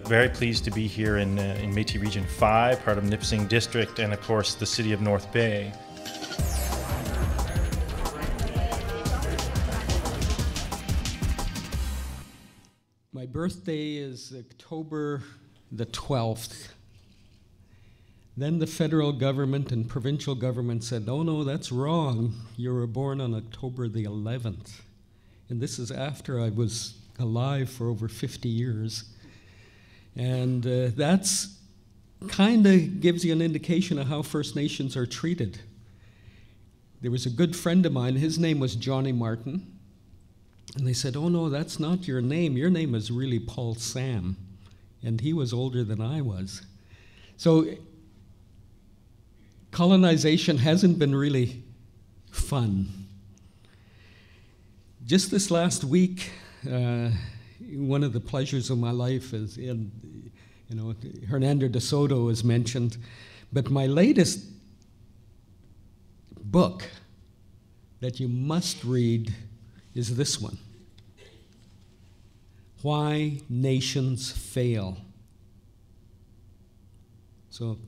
Very pleased to be here in Métis Region 5, part of Nipissing District, and of course the city of North Bay. My birthday is October the 12th. Then the federal government and provincial government said, oh no, that's wrong. You were born on October the 11th. And this is after I was alive for over 50 years. And that's kind of gives you an indication of how First Nations are treated. There was a good friend of mine, his name was Johnny Martin. And they said, oh no, that's not your name. Your name is really Paul Sam. And he was older than I was. So colonization hasn't been really fun. Just this last week, one of the pleasures of my life is, Hernando de Soto was mentioned, but my latest book that you must read is this one, Why Nations Fail. So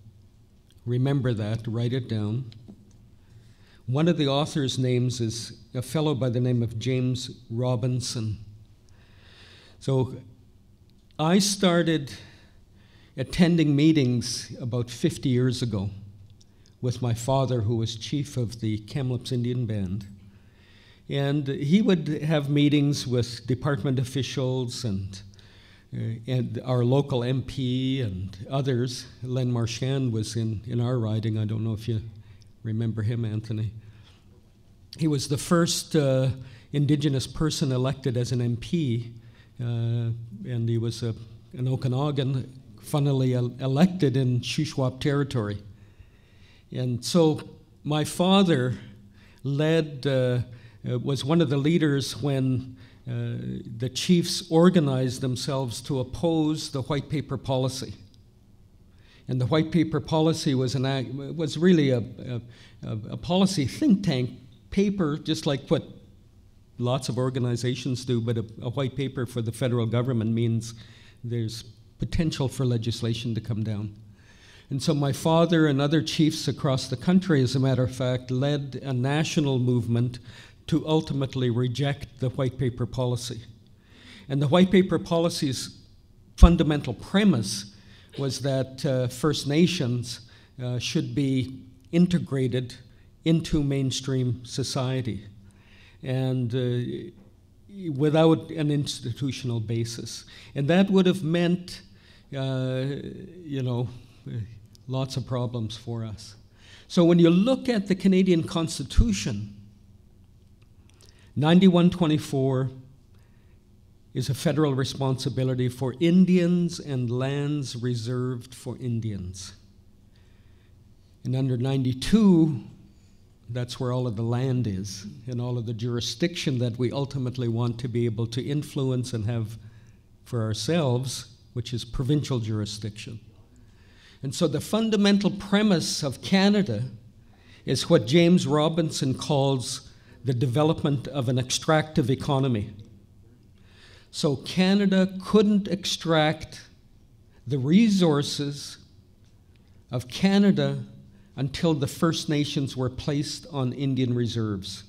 remember that, write it down. One of the author's names is a fellow by the name of James Robinson. So I started attending meetings about 50 years ago with my father, who was chief of the Kamloops Indian Band. And he would have meetings with department officials and our local MP and others. Len Marchand was in our riding. I don't know if you remember him, Anthony. He was the first Indigenous person elected as an MP, and he was an Okanagan, funnily elected in Shuswap territory. And so my father was one of the leaders when the chiefs organized themselves to oppose the white paper policy. And the white paper policy was really a policy think tank paper, just like what lots of organizations do, but a white paper for the federal government means there's potential for legislation to come down. And so my father and other chiefs across the country, as a matter of fact, led a national movement to ultimately reject the white paper policy. And the white paper policy's fundamental premise was that First Nations should be integrated into mainstream society and without an institutional basis. And that would have meant, lots of problems for us. So when you look at the Canadian Constitution, 9124 is a federal responsibility for Indians and lands reserved for Indians. And under 92, that's where all of the land is and all of the jurisdiction that we ultimately want to be able to influence and have for ourselves, which is provincial jurisdiction. And so the fundamental premise of Canada is what James Robinson calls the development of an extractive economy. So Canada couldn't extract the resources of Canada until the First Nations were placed on Indian reserves.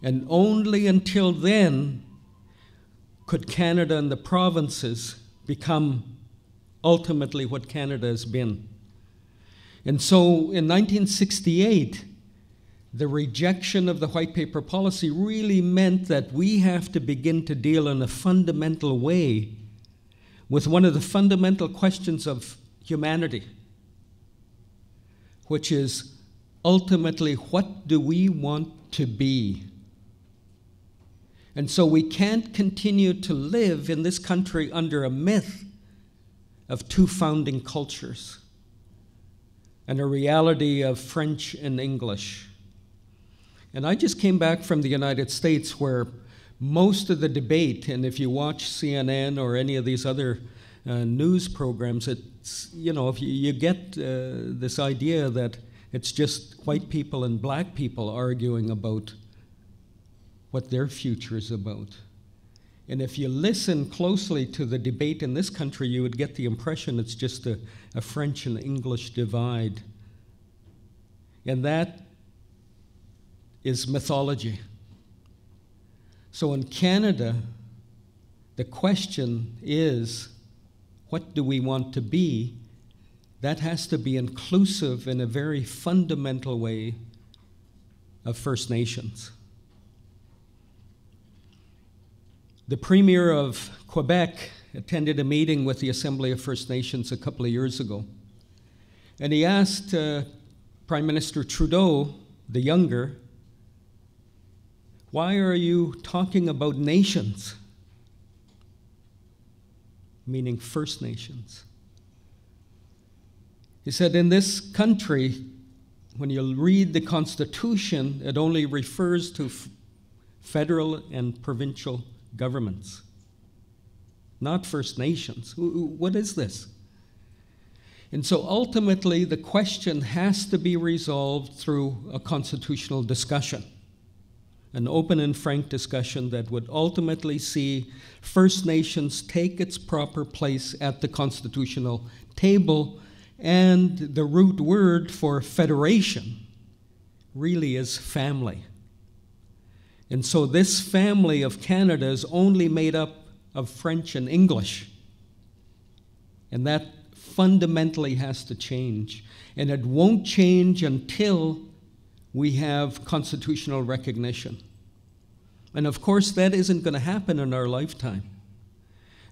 And only until then could Canada and the provinces become ultimately what Canada has been. And so in 1968, the rejection of the white paper policy really meant that we have to begin to deal in a fundamental way with one of the fundamental questions of humanity, which is ultimately, what do we want to be? And so we can't continue to live in this country under a myth of two founding cultures and a reality of French and English. And I just came back from the United States, where most of the debate, and if you watch CNN or any of these other news programs, it's, if you get this idea that it's just white people and black people arguing about what their future is about. And if you listen closely to the debate in this country, you would get the impression it's just a French and English divide. And that is mythology. So in Canada, the question is, what do we want to be? That has to be inclusive in a very fundamental way of First Nations. The Premier of Quebec attended a meeting with the Assembly of First Nations a couple of years ago. And he asked Prime Minister Trudeau, the younger, why are you talking about nations? Meaning First Nations. He said, in this country, when you read the Constitution, it only refers to federal and provincial governments, not First Nations. What is this? And so ultimately, the question has to be resolved through a constitutional discussion, an open and frank discussion that would ultimately see First Nations take its proper place at the constitutional table. And the root word for federation really is family. And so this family of Canada is only made up of French and English. And that fundamentally has to change. And it won't change until we have constitutional recognition. And of course, that isn't going to happen in our lifetime.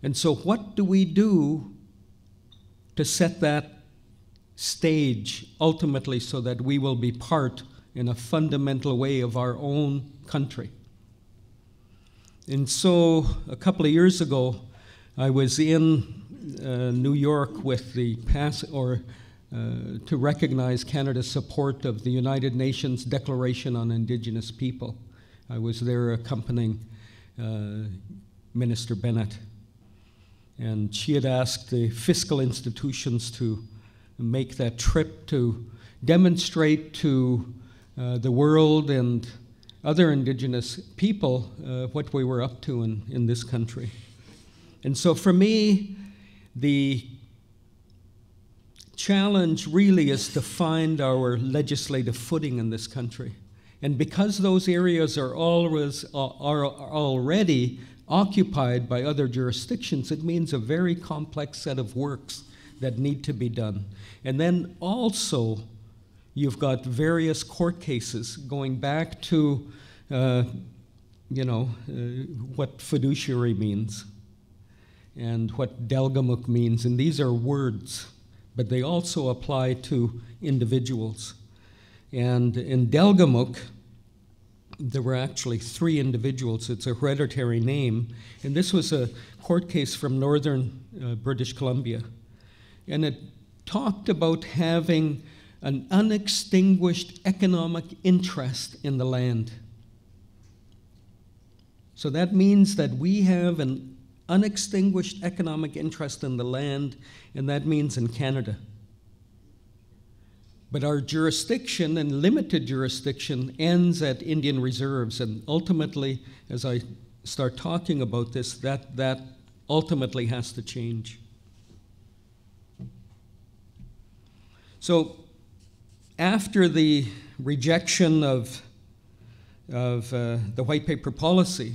And so what do we do to set that stage ultimately so that we will be part in a fundamental way of our own country? And so a couple of years ago, I was in New York with the to recognize Canada's support of the United Nations Declaration on Indigenous People. I was there accompanying Minister Bennett. And she had asked the fiscal institutions to make that trip to demonstrate to the world and other Indigenous people what we were up to in this country. And so for me, the challenge really is to find our legislative footing in this country. And because those areas are already occupied by other jurisdictions, it means a very complex set of works that need to be done. And then also, you've got various court cases going back to, what fiduciary means and what delgamuk means. And these are words, but they also apply to individuals. And in delgamuk, there were actually 3 individuals. It's a hereditary name. And this was a court case from northern British Columbia. And it talked about having an unextinguished economic interest in the land. So that means that we have an unextinguished economic interest in the land, and that means in Canada. But our jurisdiction and limited jurisdiction ends at Indian reserves, and ultimately, as I start talking about this, that ultimately has to change. So after the rejection of the white paper policy,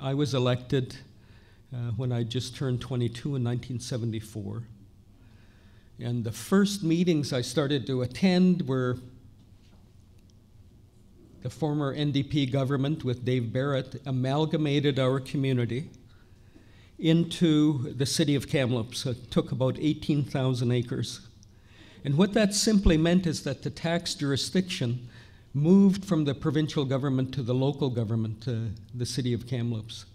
I was elected when I just turned 22 in 1974. And the first meetings I started to attend were the former NDP government with Dave Barrett amalgamated our community into the city of Kamloops. It took about 18,000 acres. And what that simply meant is that the tax jurisdiction moved from the provincial government to the local government, the city of Kamloops.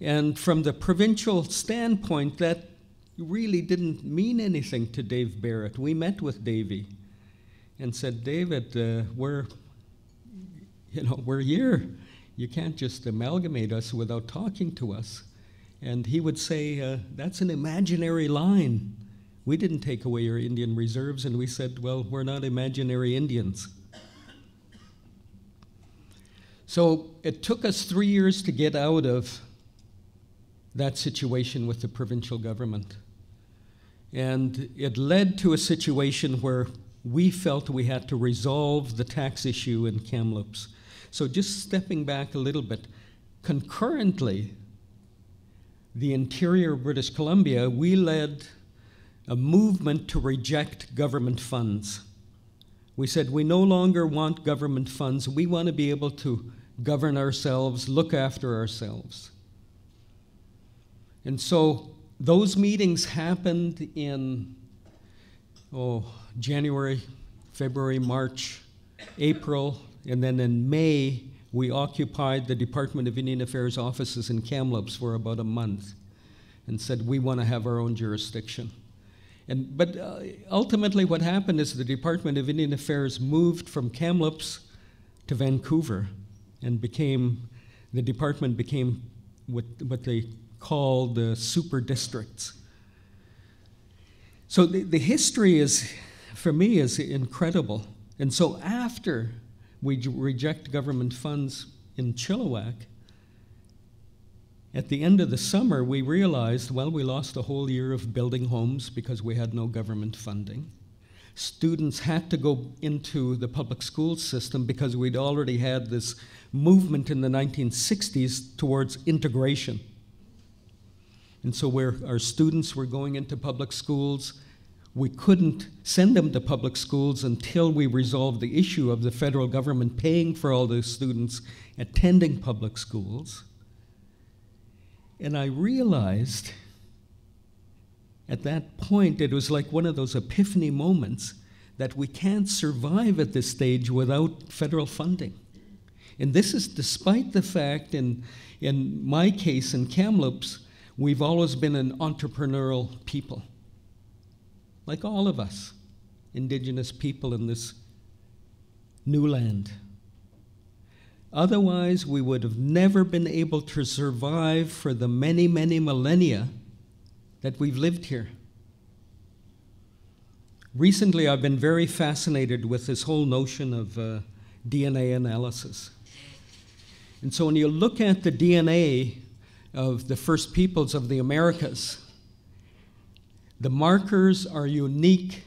And from the provincial standpoint, that really didn't mean anything to Dave Barrett. We met with Davey and said, David, we're here. You can't just amalgamate us without talking to us. And he would say, that's an imaginary line. We didn't take away your Indian reserves. And we said, well, we're not imaginary Indians. So it took us 3 years to get out of that situation with the provincial government. And it led to a situation where we felt we had to resolve the tax issue in Kamloops. So just stepping back a little bit, concurrently, the interior of British Columbia, we led a movement to reject government funds. We said we no longer want government funds. We want to be able to govern ourselves, look after ourselves. And so those meetings happened in January, February, March, April, and then in May, we occupied the Department of Indian Affairs offices in Kamloops for about a month and said we want to have our own jurisdiction. But ultimately what happened is the Department of Indian Affairs moved from Kamloops to Vancouver and the department became what they called the super districts. So the history is, for me, is incredible. And so after we reject government funds in Chilliwack, at the end of the summer, we realized, well, we lost a whole year of building homes because we had no government funding. Students had to go into the public school system because we'd already had this movement in the 1960s towards integration. And so where our students were going into public schools, we couldn't send them to public schools until we resolved the issue of the federal government paying for all those students attending public schools. And I realized at that point, it was like one of those epiphany moments that we can't survive at this stage without federal funding. And this is despite the fact, in my case in Kamloops, we've always been an entrepreneurial people. Like all of us, Indigenous people in this new land. Otherwise, we would have never been able to survive for the many, many millennia that we've lived here. Recently, I've been very fascinated with this whole notion of DNA analysis. And so when you look at the DNA of the first peoples of the Americas, the markers are unique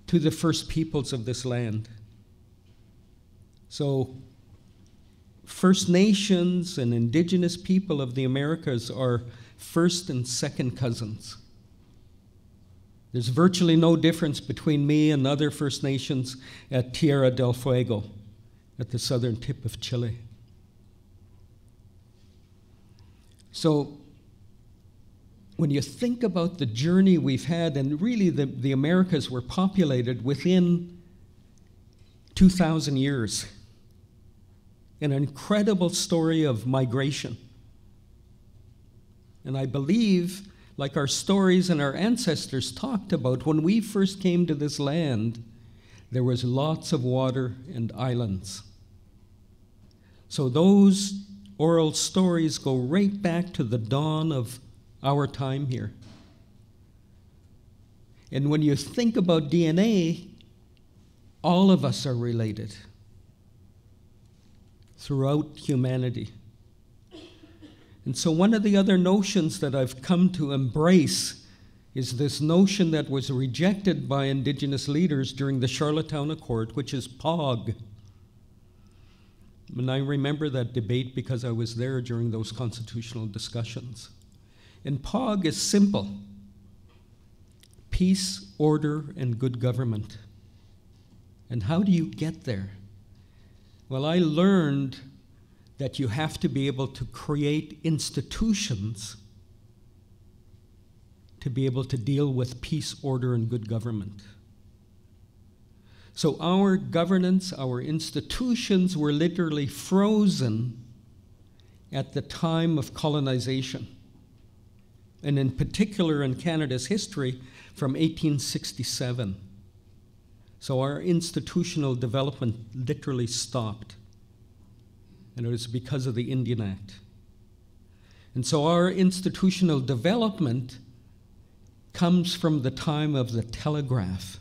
to the first peoples of this land. So First Nations and Indigenous people of the Americas are first and second cousins. There's virtually no difference between me and other First Nations at Tierra del Fuego, at the southern tip of Chile. So when you think about the journey we've had, and really the Americas were populated within 2,000 years, an incredible story of migration. And I believe, like our stories and our ancestors talked about, when we first came to this land, there was lots of water and islands. So those oral stories go right back to the dawn of our time here. And when you think about DNA, all of us are related throughout humanity. And so one of the other notions that I've come to embrace is this notion that was rejected by Indigenous leaders during the Charlottetown Accord, which is POG. And I remember that debate because I was there during those constitutional discussions. And POG is simple: peace, order, and good government. And how do you get there? Well, I learned that you have to be able to create institutions to be able to deal with peace, order, and good government. So our governance, our institutions were literally frozen at the time of colonization, and in particular in Canada's history from 1867. So our institutional development literally stopped, and it was because of the Indian Act. And so our institutional development comes from the time of the telegraph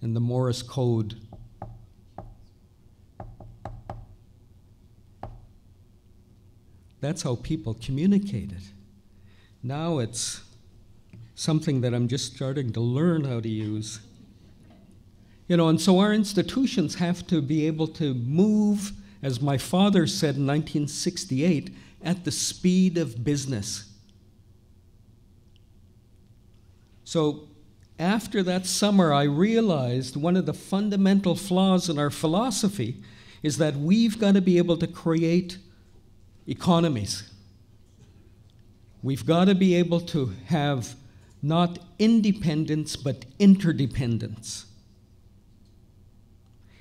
and the Morse code. That's how people communicated. Now it's something that I'm just starting to learn how to use. And so our institutions have to be able to move, as my father said in 1968, at the speed of business. So after that summer, I realized one of the fundamental flaws in our philosophy is that we've got to be able to create economies. We've got to be able to have not independence, but interdependence.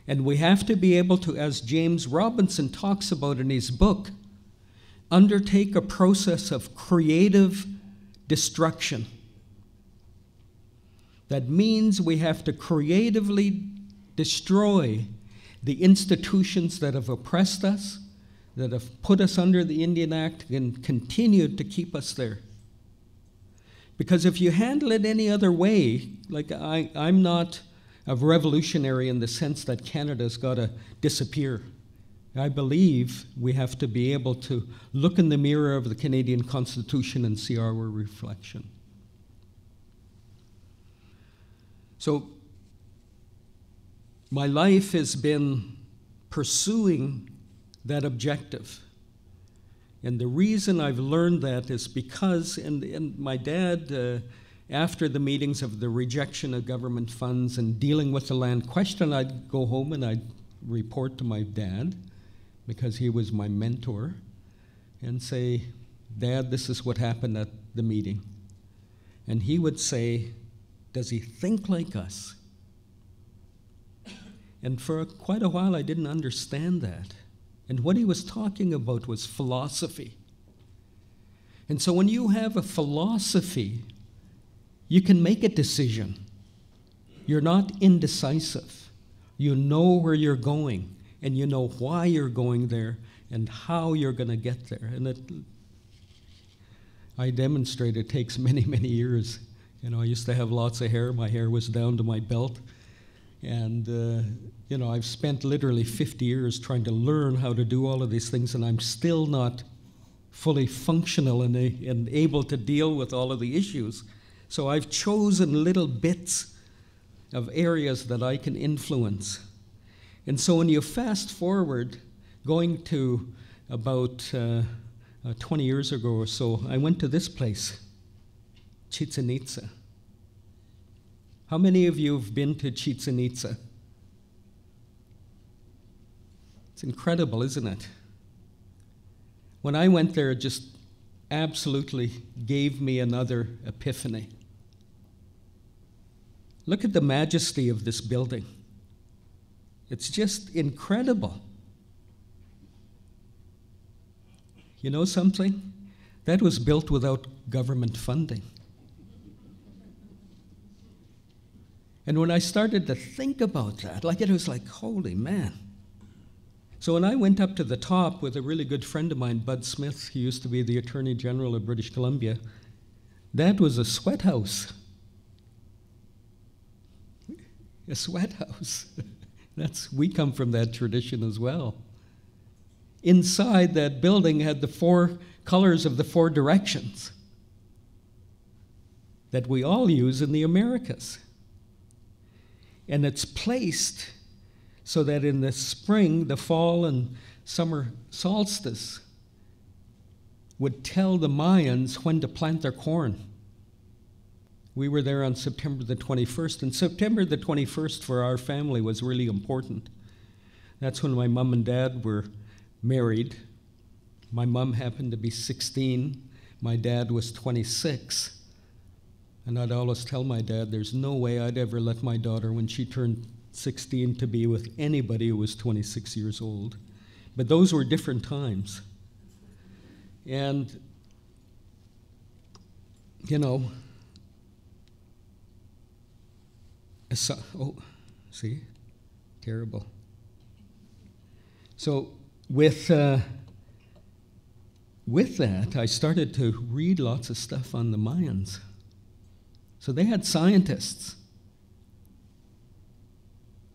And we have to be able to, as James Robinson talks about in his book, undertake a process of creative destruction. That means we have to creatively destroy the institutions that have oppressed us, that have put us under the Indian Act and continued to keep us there. Because if you handle it any other way, like I'm not a revolutionary in the sense that Canada's got to disappear. I believe we have to be able to look in the mirror of the Canadian Constitution and see our reflection. So my life has been pursuing that objective. And the reason I've learned that is because, and my dad, after the meetings of the rejection of government funds and dealing with the land question, I'd go home and I'd report to my dad, because he was my mentor, and say, "Dad, this is what happened at the meeting." And he would say, "Does he think like us?" And for quite a while, I didn't understand that. And what he was talking about was philosophy. And so when you have a philosophy, you can make a decision. You're not indecisive. You know where you're going, and you know why you're going there and how you're going to get there. And I demonstrate it takes many, many years. I used to have lots of hair. My hair was down to my belt. And, I've spent literally 50 years trying to learn how to do all of these things, and I'm still not fully functional and able to deal with all of the issues. So I've chosen little bits of areas that I can influence. And so when you fast forward, going to about 20 years ago or so, I went to this place, Chichen Itza. How many of you have been to Chichen Itza? It's incredible, isn't it? When I went there, it just absolutely gave me another epiphany. Look at the majesty of this building. It's just incredible. You know something? That was built without government funding. And when I started to think about that, it was like, holy man. So when I went up to the top with a really good friend of mine, Bud Smith, he used to be the Attorney General of British Columbia, that was a sweat house. A sweat house. We come from that tradition as well. Inside that building had the 4 colors of the 4 directions that we all use in the Americas. And it's placed so that in the spring, the fall and summer solstice would tell the Mayans when to plant their corn. We were there on September the 21st, and September the 21st for our family was really important. That's when my mom and dad were married. My mom happened to be 16. My dad was 26. And I'd always tell my dad, there's no way I'd ever let my daughter, when she turned 16, to be with anybody who was 26 years old. But those were different times. And, see? Terrible. So with that, I started to read lots of stuff on the Mayans. So they had scientists.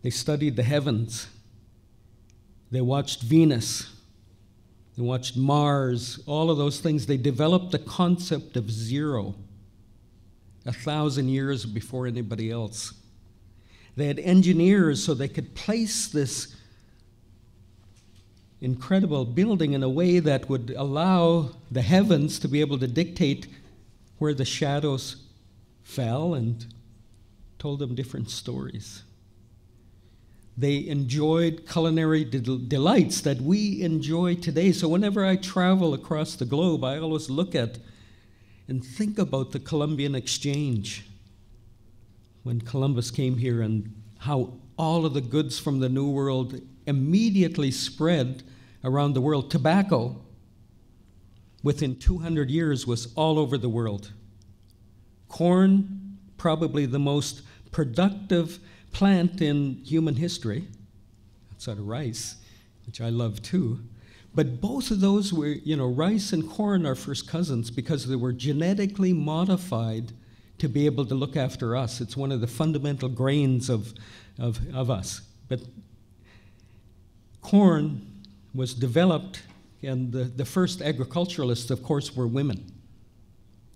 They studied the heavens. They watched Venus. They watched Mars, all of those things. They developed the concept of zero 1,000 years before anybody else. They had engineers so they could place this incredible building in a way that would allow the heavens to be able to dictate where the shadows fell, and told them different stories. They enjoyed culinary delights that we enjoy today. So whenever I travel across the globe, I always look at and think about the Columbian Exchange, when Columbus came here, and how all of the goods from the New World immediately spread around the world. Tobacco, within 200 years, was all over the world. Corn, probably the most productive plant in human history, outside of rice, which I love too. But both of those were, rice and corn are first cousins because they were genetically modified to be able to look after us. It's one of the fundamental grains of us. But corn was developed, and the first agriculturalists, of course, were women.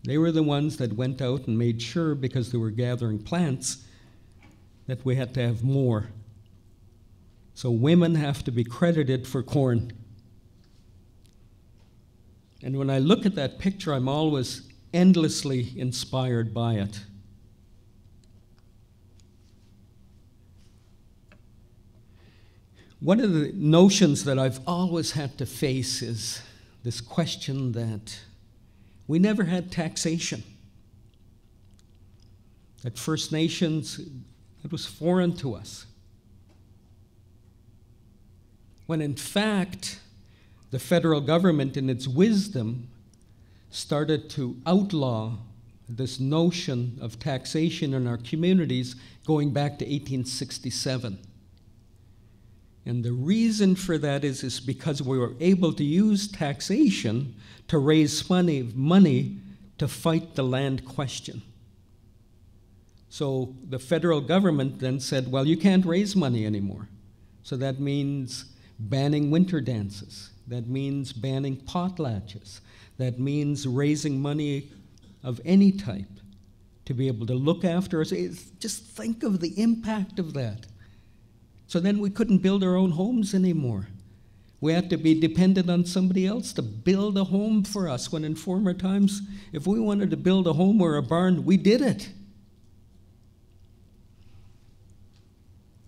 They were the ones that went out and made sure, because they were gathering plants, that we had to have more. So women have to be credited for corn. And when I look at that picture, I'm always endlessly inspired by it. One of the notions that I've always had to face is this question that we never had taxation. At First Nations, it was foreign to us. When in fact, the federal government, in its wisdom, started to outlaw this notion of taxation in our communities going back to 1867. And the reason for that is because we were able to use taxation to raise money to fight the land question. So the federal government then said, well, you can't raise money anymore. So that means banning winter dances. That means banning potlatches. That means raising money of any type to be able to look after us. Just think of the impact of that. So then we couldn't build our own homes anymore. We had to be dependent on somebody else to build a home for us, when in former times, if we wanted to build a home or a barn, we did it.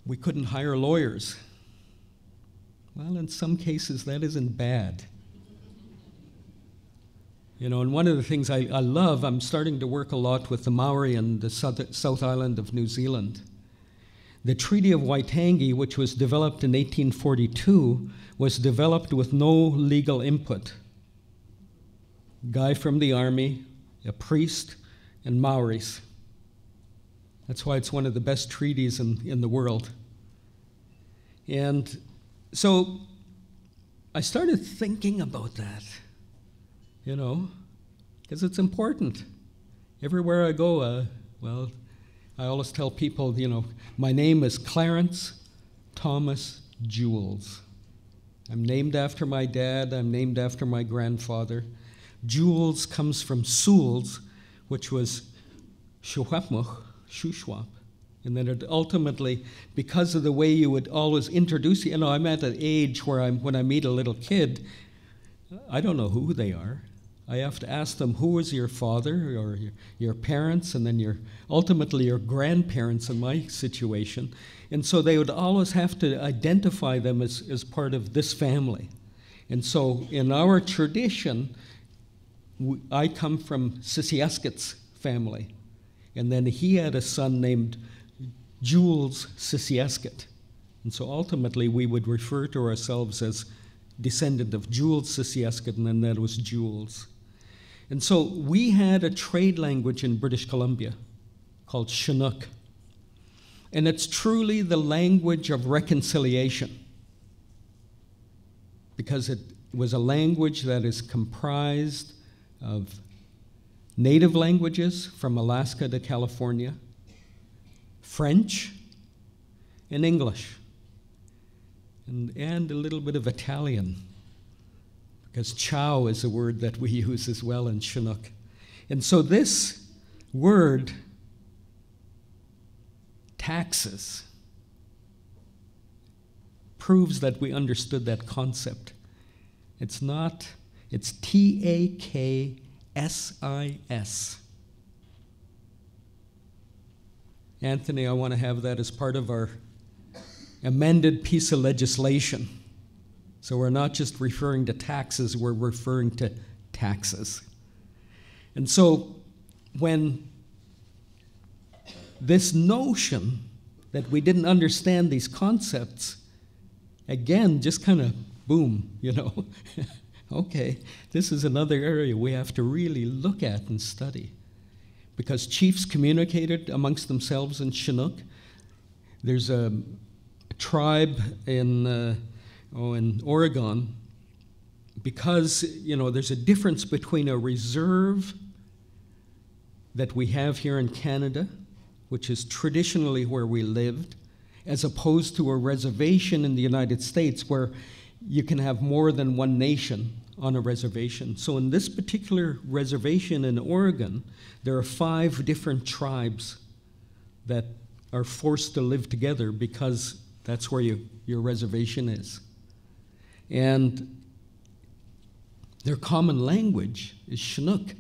We couldn't hire lawyers. Well, in some cases, that isn't bad. And one of the things I love, I'm starting to work a lot with the Maori and the South Island of New Zealand. The Treaty of Waitangi, which was developed in 1842, was developed with no legal input. Guy from the army, a priest, and Maoris. That's why it's one of the best treaties in the world. And so I started thinking about that, because it's important. Everywhere I go, I always tell people, my name is Clarence Thomas Jules. I'm named after my dad. I'm named after my grandfather. Jules comes from Souls, which was Shuhapmuch, Shushwap. And then it ultimately, because of the way you would always introduce, I'm at an age where when I meet a little kid, I don't know who they are. I have to ask them, who was your father or your parents, and then ultimately your grandparents in my situation. And so they would always have to identify them as part of this family. And so in our tradition, I come from Sisiaskit's family. And then he had a son named Jules Sisiaskit. And so ultimately we would refer to ourselves as descendant of Jules Sisiaskit, and then that was Jules. And so we had a trade language in British Columbia called Chinook. And it's truly the language of reconciliation, because it was a language that is comprised of native languages from Alaska to California, French, and English, and a little bit of Italian, because chow is a word that we use as well in Chinook. And so this word, taxes, proves that we understood that concept. It's T-A-K-S-I-S. Anthony, I want to have that as part of our amended piece of legislation. So we're not just referring to taxes, we're referring to taxes. And so when this notion that we didn't understand these concepts, again, just kind of boom, okay, this is another area we have to really look at and study. Because chiefs communicated amongst themselves in Chinook. There's a tribe in Oregon, because there's a difference between a reserve that we have here in Canada, which is traditionally where we lived, as opposed to a reservation in the United States where you can have more than one nation on a reservation. So in this particular reservation in Oregon, there are 5 different tribes that are forced to live together because that's where your reservation is. And their common language is Chinook.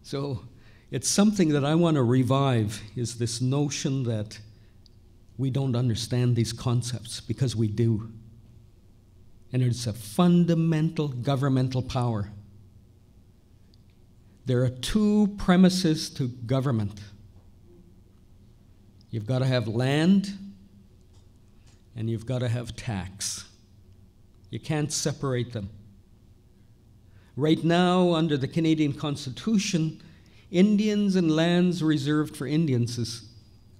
So it's something that I want to revive, is this notion that we don't understand these concepts, because we do. And it's a fundamental governmental power. There are 2 premises to government. You've got to have land, and you've got to have tax. You can't separate them. Right now, under the Canadian Constitution, Indians and lands reserved for Indians is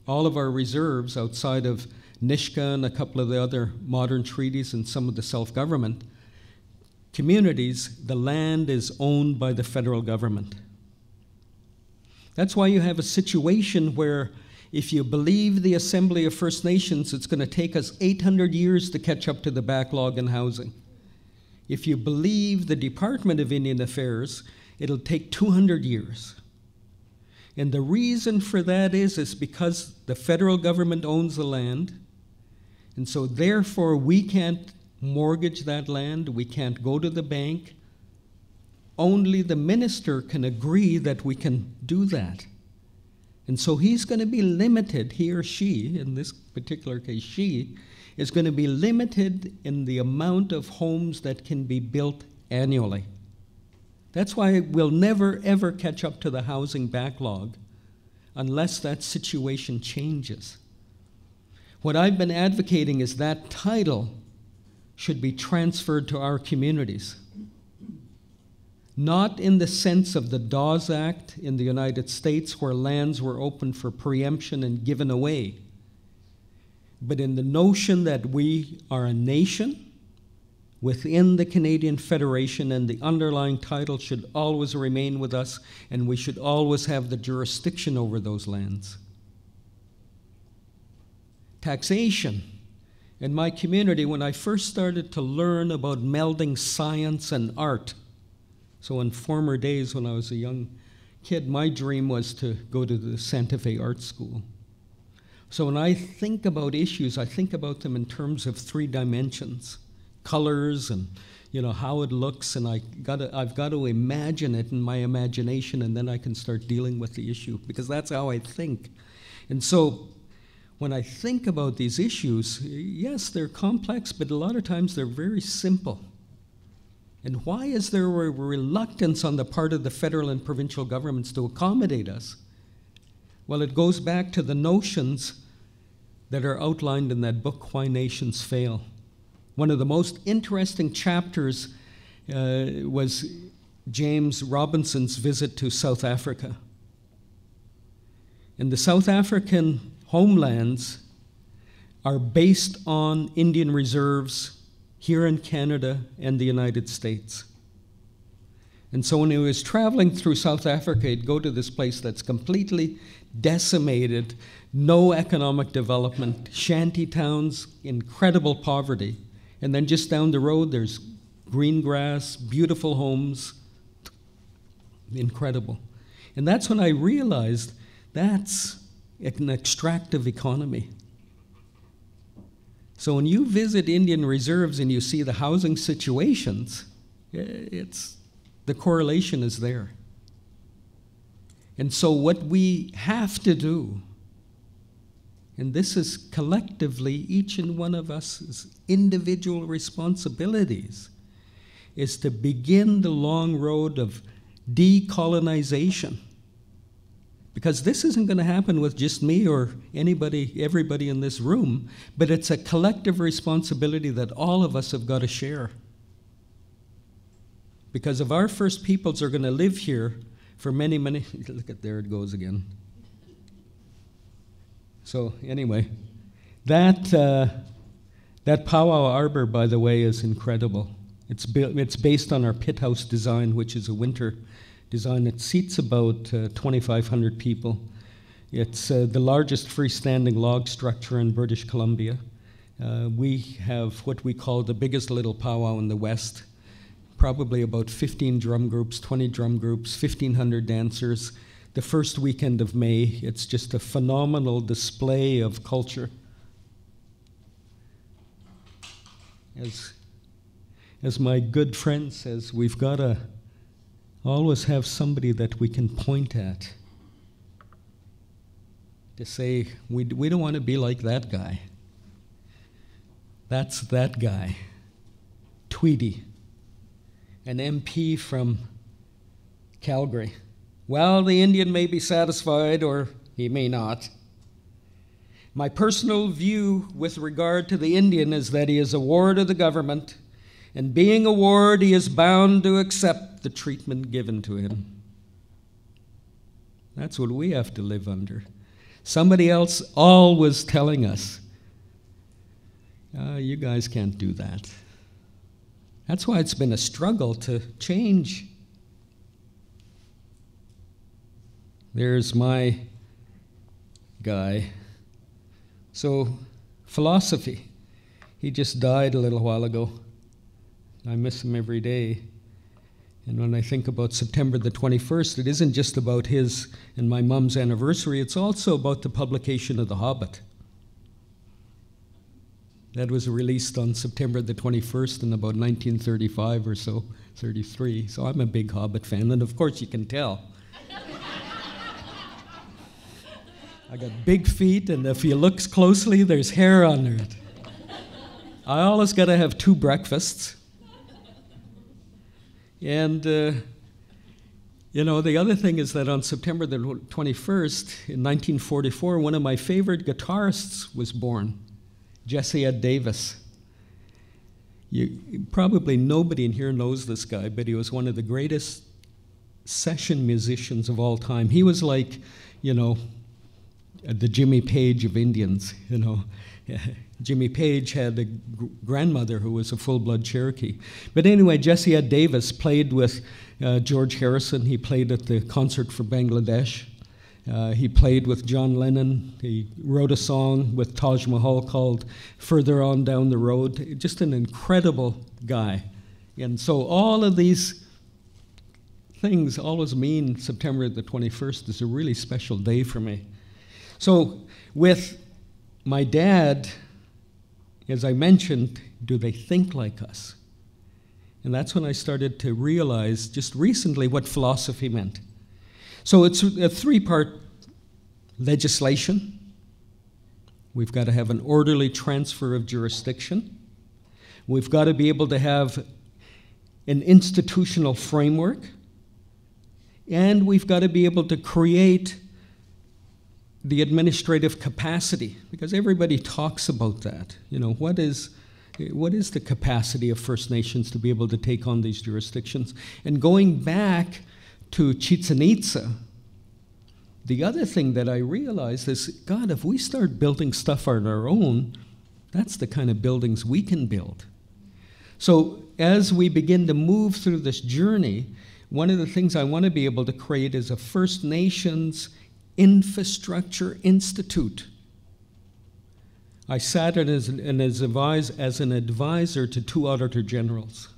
all of our reserves outside of Nashkawa and a couple of the other modern treaties and some of the self-government communities, the land is owned by the federal government. That's why you have a situation where, if you believe the Assembly of First Nations, it's going to take us 800 years to catch up to the backlog in housing. If you believe the Department of Indian Affairs, it'll take 200 years. And the reason for that is because the federal government owns the land, and so therefore we can't mortgage that land, we can't go to the bank. Only the minister can agree that we can do that. And so he's going to be limited, he or she, in this particular case she, is going to be limited in the amount of homes that can be built annually. That's why we'll never, ever catch up to the housing backlog unless that situation changes. What I've been advocating is that title should be transferred to our communities. Not in the sense of the Dawes Act in the United States, where lands were open for preemption and given away, but in the notion that we are a nation within the Canadian Federation, and the underlying title should always remain with us, and we should always have the jurisdiction over those lands. Taxation. In my community, when I first started to learn about melding science and art, so in former days when I was a young kid, my dream was to go to the Santa Fe Art School. So when I think about issues, I think about them in terms of 3 dimensions. Colors and how it looks, and I've got to imagine it in my imagination, and then I can start dealing with the issue, because that's how I think. And so when I think about these issues, yes, they're complex, but a lot of times they're very simple. And why is there a reluctance on the part of the federal and provincial governments to accommodate us? Well, it goes back to the notions that are outlined in that book, Why Nations Fail. One of the most interesting chapters was James Robinson's visit to South Africa. And the South African homelands are based on Indian reserves here in Canada and the United States. And so when he was traveling through South Africa, he'd go to this place that's completely decimated, no economic development, shanty towns, incredible poverty. And then just down the road, there's green grass, beautiful homes, incredible. And that's when I realized that's an extractive economy. So when you visit Indian reserves and you see the housing situations, the correlation is there. And so what we have to do, and this is collectively each and one of us individual responsibilities, is to begin the long road of decolonization. Because this isn't going to happen with just me or everybody in this room, but it's a collective responsibility that all of us have got to share. Because if our First Peoples are going to live here for many, look at, there it goes again. So anyway, that Powwow Arbor, by the way, is incredible. It's based on our pit house design, which is a winter design. It seats about 2,500 people. It's the largest freestanding log structure in British Columbia. We have what we call the biggest little powwow in the West. Probably about 15 drum groups, 20 drum groups, 1,500 dancers. The first weekend of May, it's just a phenomenal display of culture. As my good friend says, we've got to always have somebody that we can point at to say, we don't want to be like that guy. That's that guy, Tweedy, an MP from Calgary. Well, the Indian may be satisfied or he may not. My personal view with regard to the Indian is that he is a ward of the government, and being a ward, he is bound to accept the treatment given to him. That's what we have to live under. Somebody else always telling us, you guys can't do that. That's why it's been a struggle to change. There's my guy. So, philosophy. He just died a little while ago. I miss him every day. And when I think about September the 21st, it isn't just about his and my mom's anniversary, it's also about the publication of The Hobbit. That was released on September the 21st in about 1935 or so, 33. So I'm a big Hobbit fan, and of course you can tell. I got big feet, and if you look closely, there's hair on it. I always got to have 2 breakfasts. And, the other thing is that on September the 21st, in 1944, one of my favorite guitarists was born, Jesse Ed Davis. Probably nobody in here knows this guy, but he was one of the greatest session musicians of all time. He was like, the Jimmy Page of Indians, Jimmy Page had a grandmother who was a full-blood Cherokee. But anyway, Jesse Ed Davis played with George Harrison. He played at the Concert for Bangladesh. He played with John Lennon. He wrote a song with Taj Mahal called Further On Down the Road. Just an incredible guy. And so all of these things always mean September the 21st is a really special day for me. So with my dad, as I mentioned, do they think like us? And that's when I started to realize just recently what philosophy meant. So it's a 3-part legislation. We've got to have an orderly transfer of jurisdiction. We've got to be able to have an institutional framework. And we've got to be able to create the administrative capacity, because everybody talks about that. What is the capacity of First Nations to be able to take on these jurisdictions? And going back to Chichen Itza, the other thing that I realized is, God, if we start building stuff on our own, that's the kind of buildings we can build. So as we begin to move through this journey, one of the things I want to be able to create is a First Nations Infrastructure Institute, I sat as an advisor to 2 auditor generals.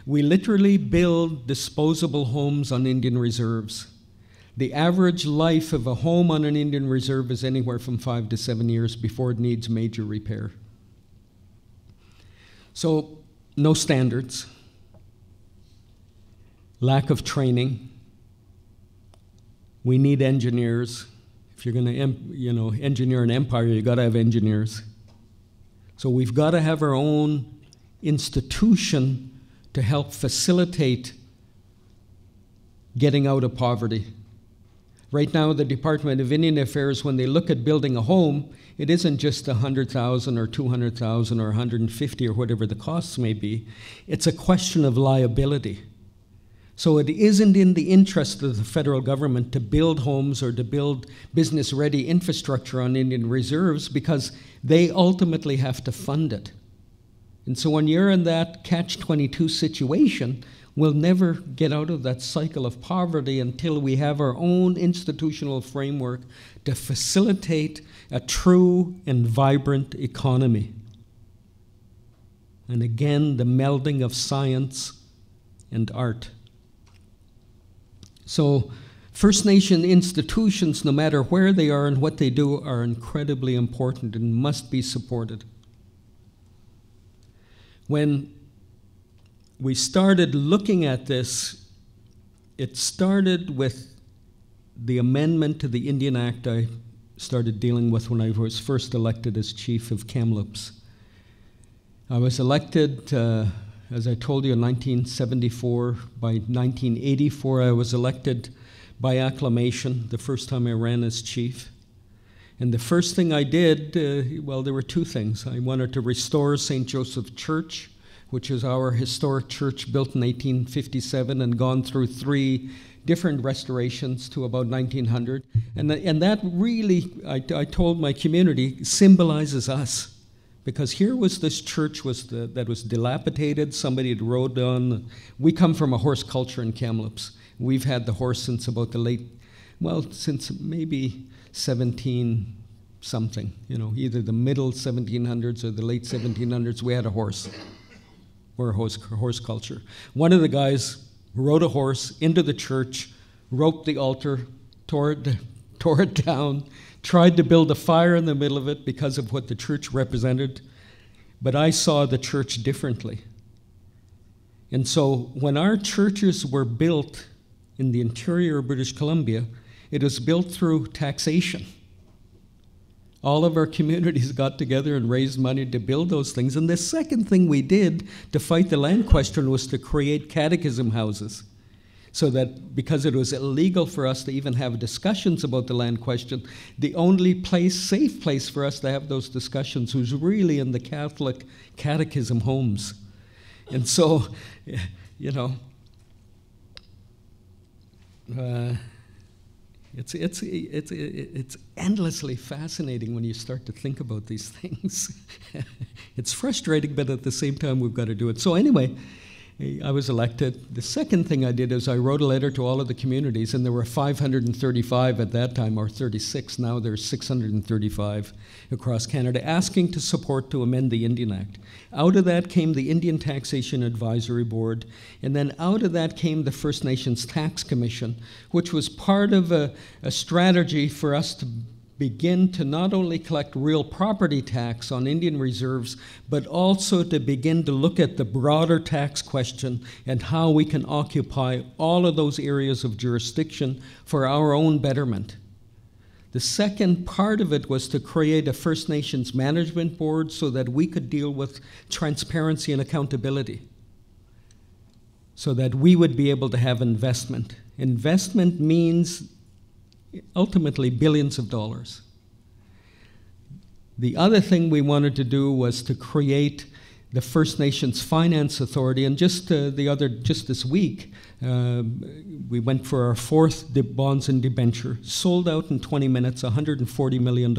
We literally build disposable homes on Indian reserves. The average life of a home on an Indian reserve is anywhere from 5 to 7 years before it needs major repair. So, no standards, lack of training. We need engineers. If you're going to, engineer an empire, you got to have engineers. So we've got to have our own institution to help facilitate getting out of poverty. Right now, the Department of Indian Affairs, when they look at building a home, it isn't just $100,000 or $200,000 or $150,000 or whatever the costs may be. It's a question of liability. So it isn't in the interest of the federal government to build homes or to build business-ready infrastructure on Indian reserves because they ultimately have to fund it. And so when you're in that catch-22 situation, we'll never get out of that cycle of poverty until we have our own institutional framework to facilitate a true and vibrant economy. And again, the melding of science and art. So First Nation institutions, no matter where they are and what they do, are incredibly important and must be supported. When we started looking at this, it started with the amendment to the Indian Act I started dealing with when I was first elected as chief of Kamloops. I was elected, as I told you, in 1974. By 1984, I was elected by acclamation, the first time I ran as chief. And the first thing I did, there were 2 things. I wanted to restore St. Joseph Church, which is our historic church built in 1857 and gone through 3 different restorations to about 1900. And that really, I told my community, symbolizes us. Because here was this church that was dilapidated, somebody had rode on. We come from a horse culture in Kamloops. We've had the horse since about since maybe 17-something, either the middle 1700s or the late 1700s, we had a horse. We're a horse culture. One of the guys rode a horse into the church, roped the altar, tore it down, tried to build a fire in the middle of it because of what the church represented, but I saw the church differently. And so when our churches were built in the interior of British Columbia, it was built through taxation. All of our communities got together and raised money to build those things. And the second thing we did to fight the land question was to create catechism houses. So that because it was illegal for us to even have discussions about the land question, the only safe place for us to have those discussions was really in the Catholic catechism homes. And so, it's endlessly fascinating when you start to think about these things. It's frustrating, but at the same time, we've got to do it. So anyway, I was elected. The second thing I did is I wrote a letter to all of the communities, and there were 535 at that time, or 36. Now there's 635 across Canada, asking to support to amend the Indian Act. Out of that came the Indian Taxation Advisory Board, and then out of that came the First Nations Tax Commission, which was part of a strategy for us to begin to not only collect real property tax on Indian reserves, but also to begin to look at the broader tax question and how we can occupy all of those areas of jurisdiction for our own betterment. The second part of it was to create a First Nations Management Board so that we could deal with transparency and accountability, so that we would be able to have investment. Investment means ultimately billions of dollars. The other thing we wanted to do was to create the First Nations Finance Authority, and just this week, we went for our 4th bonds and debenture, sold out in 20 minutes, $140 million.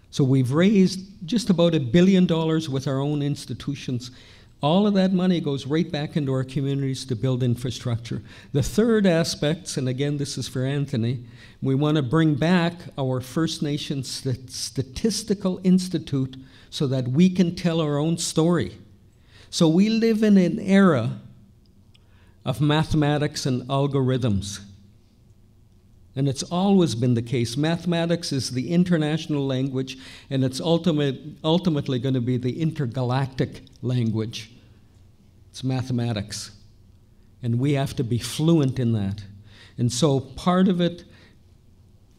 So we've raised just about $1 billion with our own institutions All of that money goes right back into our communities to build infrastructure. The third aspect, and again, this is for Anthony, we want to bring back our First Nations Statistical Institute so that we can tell our own story. So we live in an era of mathematics and algorithms. And it's always been the case. Mathematics is the international language, and it's ultimately going to be the intergalactic language. It's mathematics. And we have to be fluent in that. And so part of it,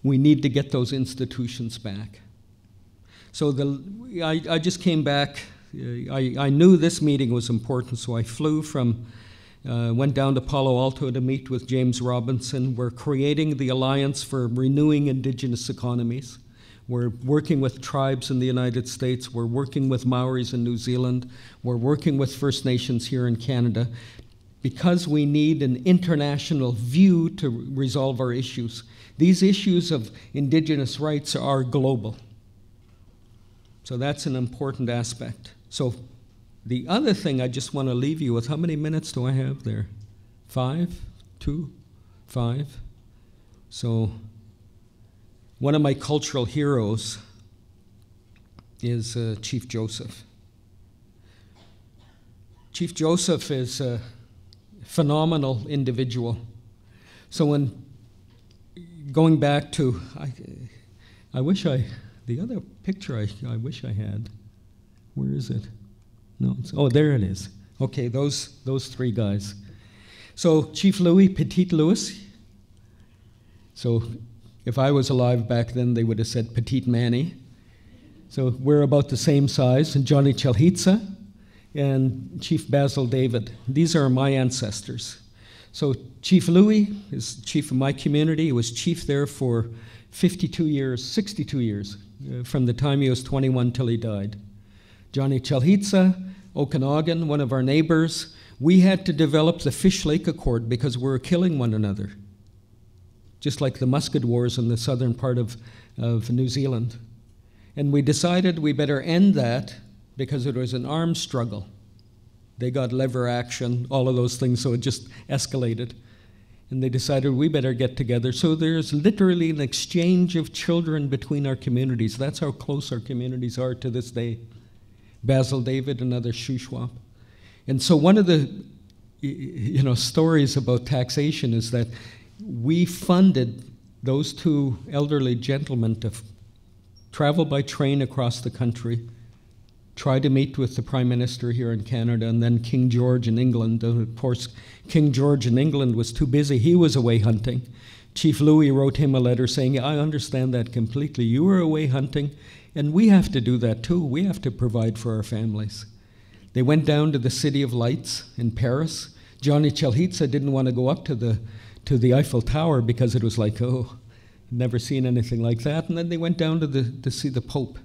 we need to get those institutions back. So I just came back. I knew this meeting was important, so I flew from went down to Palo Alto to meet with James Robinson. We're creating the Alliance for Renewing Indigenous Economies. We're working with tribes in the United States. We're working with Maoris in New Zealand. We're working with First Nations here in Canada because we need an international view to resolve our issues. These issues of Indigenous rights are global. So that's an important aspect. So the other thing I just want to leave you with, how many minutes do I have there? 5? 2? 5? So one of my cultural heroes is Chief Joseph. Chief Joseph is a phenomenal individual. So when going back to, the other picture I wish I had, where is it? No, oh, there it is. Okay, those three guys. So Chief Louis, Petite Louis. So if I was alive back then, they would have said Petite Manny. So we're about the same size. And Johnny Chalhitsa and Chief Basil David. These are my ancestors. So Chief Louis is chief of my community. He was chief there for 62 years, from the time he was 21 till he died. Johnny Chalhitsa, Okanagan, one of our neighbors, we had to develop the Fish Lake Accord because we were killing one another, just like the Musket Wars in the southern part of New Zealand. And we decided we better end that because it was an arms struggle. They got lever action, all of those things, so it just escalated. And they decided we better get together. So there's literally an exchange of children between our communities. That's how close our communities are to this day. Basil David, another Shuswap. And so one of the stories about taxation is that we funded those two elderly gentlemen to travel by train across the country, try to meet with the Prime Minister here in Canada, and then King George in England. Of course, King George in England was too busy. He was away hunting. Chief Louis wrote him a letter saying, I understand that completely. You were away hunting, and we have to do that too. We have to provide for our families. They went down to the City of Lights in Paris. Johnny Chalhitsa didn't want to go up to the Eiffel Tower because it was like, oh, never seen anything like that. And then they went down to see the Pope.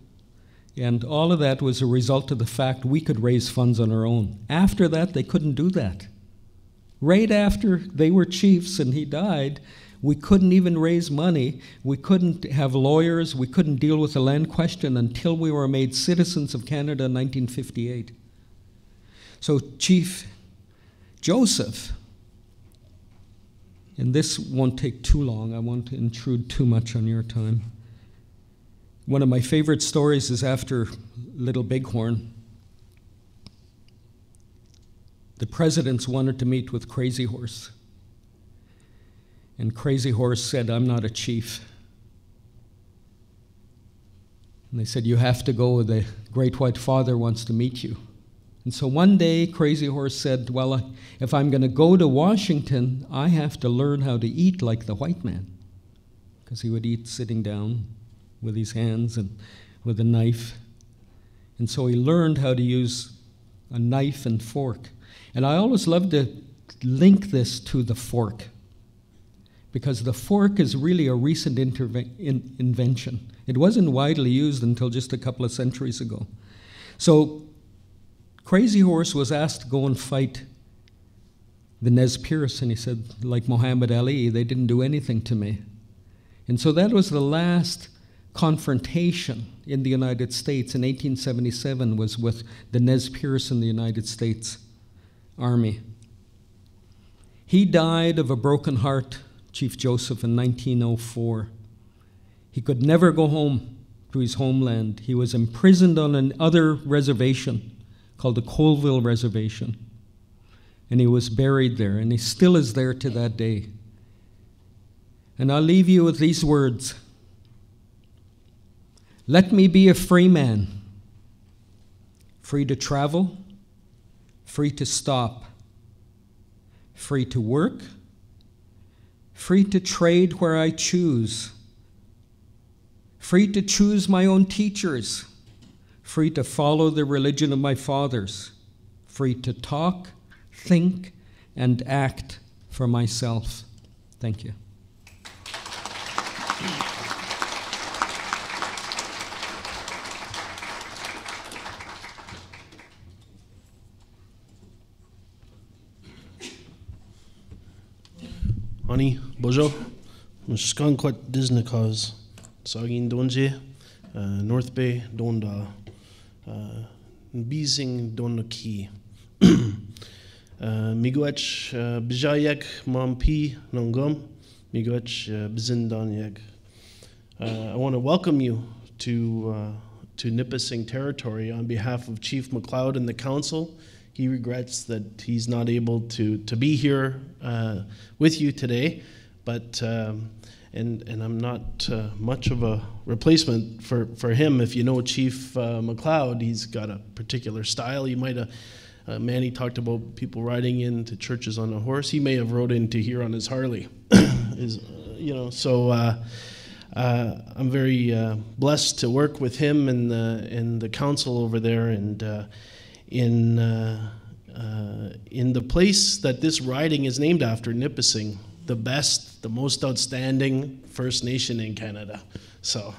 And all of that was a result of the fact we could raise funds on our own. After that, they couldn't do that. Right after they were chiefs and he died, we couldn't even raise money. We couldn't have lawyers. We couldn't deal with the land question until we were made citizens of Canada in 1958. So Chief Joseph, and this won't take too long. I won't intrude too much on your time. One of my favorite stories is after Little Bighorn. The presidents wanted to meet with Crazy Horse. And Crazy Horse said, I'm not a chief. And they said, you have to go, the Great White Father wants to meet you. And so one day, Crazy Horse said, well, if I'm going to go to Washington, I have to learn how to eat like the white man. Because he would eat sitting down with his hands and with a knife. And so he learned how to use a knife and fork. And I always love to link this to the fork, because the fork is really a recent invention. It wasn't widely used until just a couple of centuries ago. So Crazy Horse was asked to go and fight the Nez Perce, and he said, like Muhammad Ali, they didn't do anything to me. And so that was the last confrontation in the United States in 1877 was with the Nez Perce in the United States Army. He died of a broken heart, Chief Joseph, in 1904. He could never go home to his homeland. He was imprisoned on another reservation called the Colville Reservation, and he was buried there, and he still is there to that day. And I'll leave you with these words. Let me be a free man, free to travel, free to stop, free to work, free to trade where I choose, free to choose my own teachers, free to follow the religion of my fathers, free to talk, think, and act for myself. Thank you. Ani, bojo, mshkan kwat Disney cause, sagin donje, North Bay donda, Beezing donaki. Miigwech bijayak mampi nongum, miigwech bizindanyag. I want to welcome you to Nipissing territory on behalf of Chief McLeod and the council. He regrets that he's not able to be here with you today, but and I'm not much of a replacement for him. If you know Chief McLeod, he's got a particular style. You might have Manny talked about people riding into churches on a horse. He may have rode into here on his Harley. So I'm very blessed to work with him and the council over there, and in the place that this riding is named after, Nipissing, the best, the most outstanding First Nation in Canada. So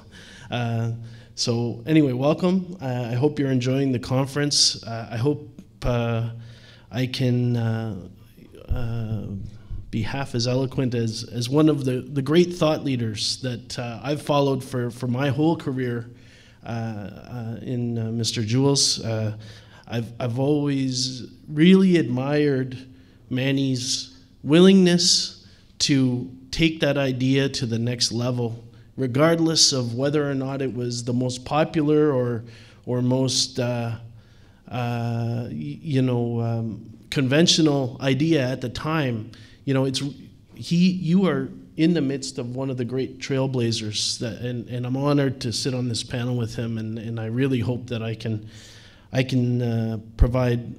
anyway, welcome. I hope you're enjoying the conference. I hope I can be half as eloquent as one of the great thought leaders that I've followed for my whole career in Mr. Jules. I've always really admired Manny's willingness to take that idea to the next level, regardless of whether or not it was the most popular or most conventional idea at the time. You are in the midst of one of the great trailblazers, and I'm honored to sit on this panel with him, and I really hope that I can provide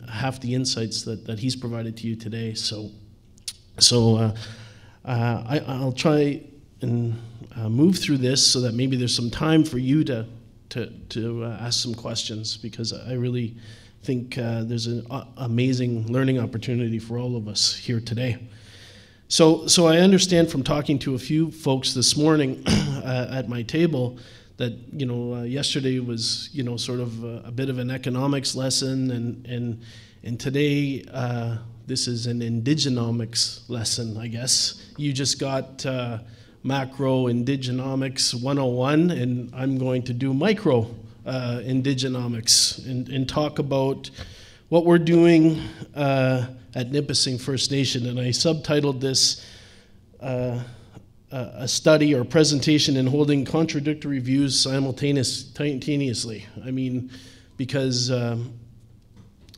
half the insights that he's provided to you today. So I'll try and move through this so that maybe there's some time for you to ask some questions, because I really think there's an amazing learning opportunity for all of us here today. So I understand from talking to a few folks this morning at my table that yesterday was sort of a bit of an economics lesson, and today this is an indigenomics lesson, I guess. You just got macro indigenomics 101, and I'm going to do micro indigenomics and talk about what we're doing at Nipissing First Nation. And I subtitled this a study or presentation in holding contradictory views simultaneously. I mean, because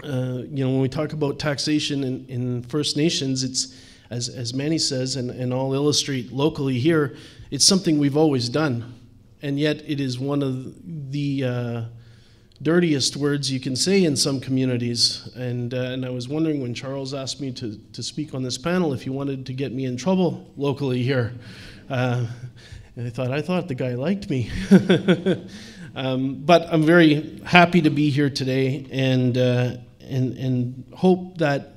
when we talk about taxation in First Nations, it's as Manny says, and I'll illustrate locally here, it's something we've always done, and yet it is one of the dirtiest words you can say in some communities. And I was wondering, when Charles asked me to speak on this panel, if he wanted to get me in trouble locally here. And I thought the guy liked me. But I'm very happy to be here today, and hope that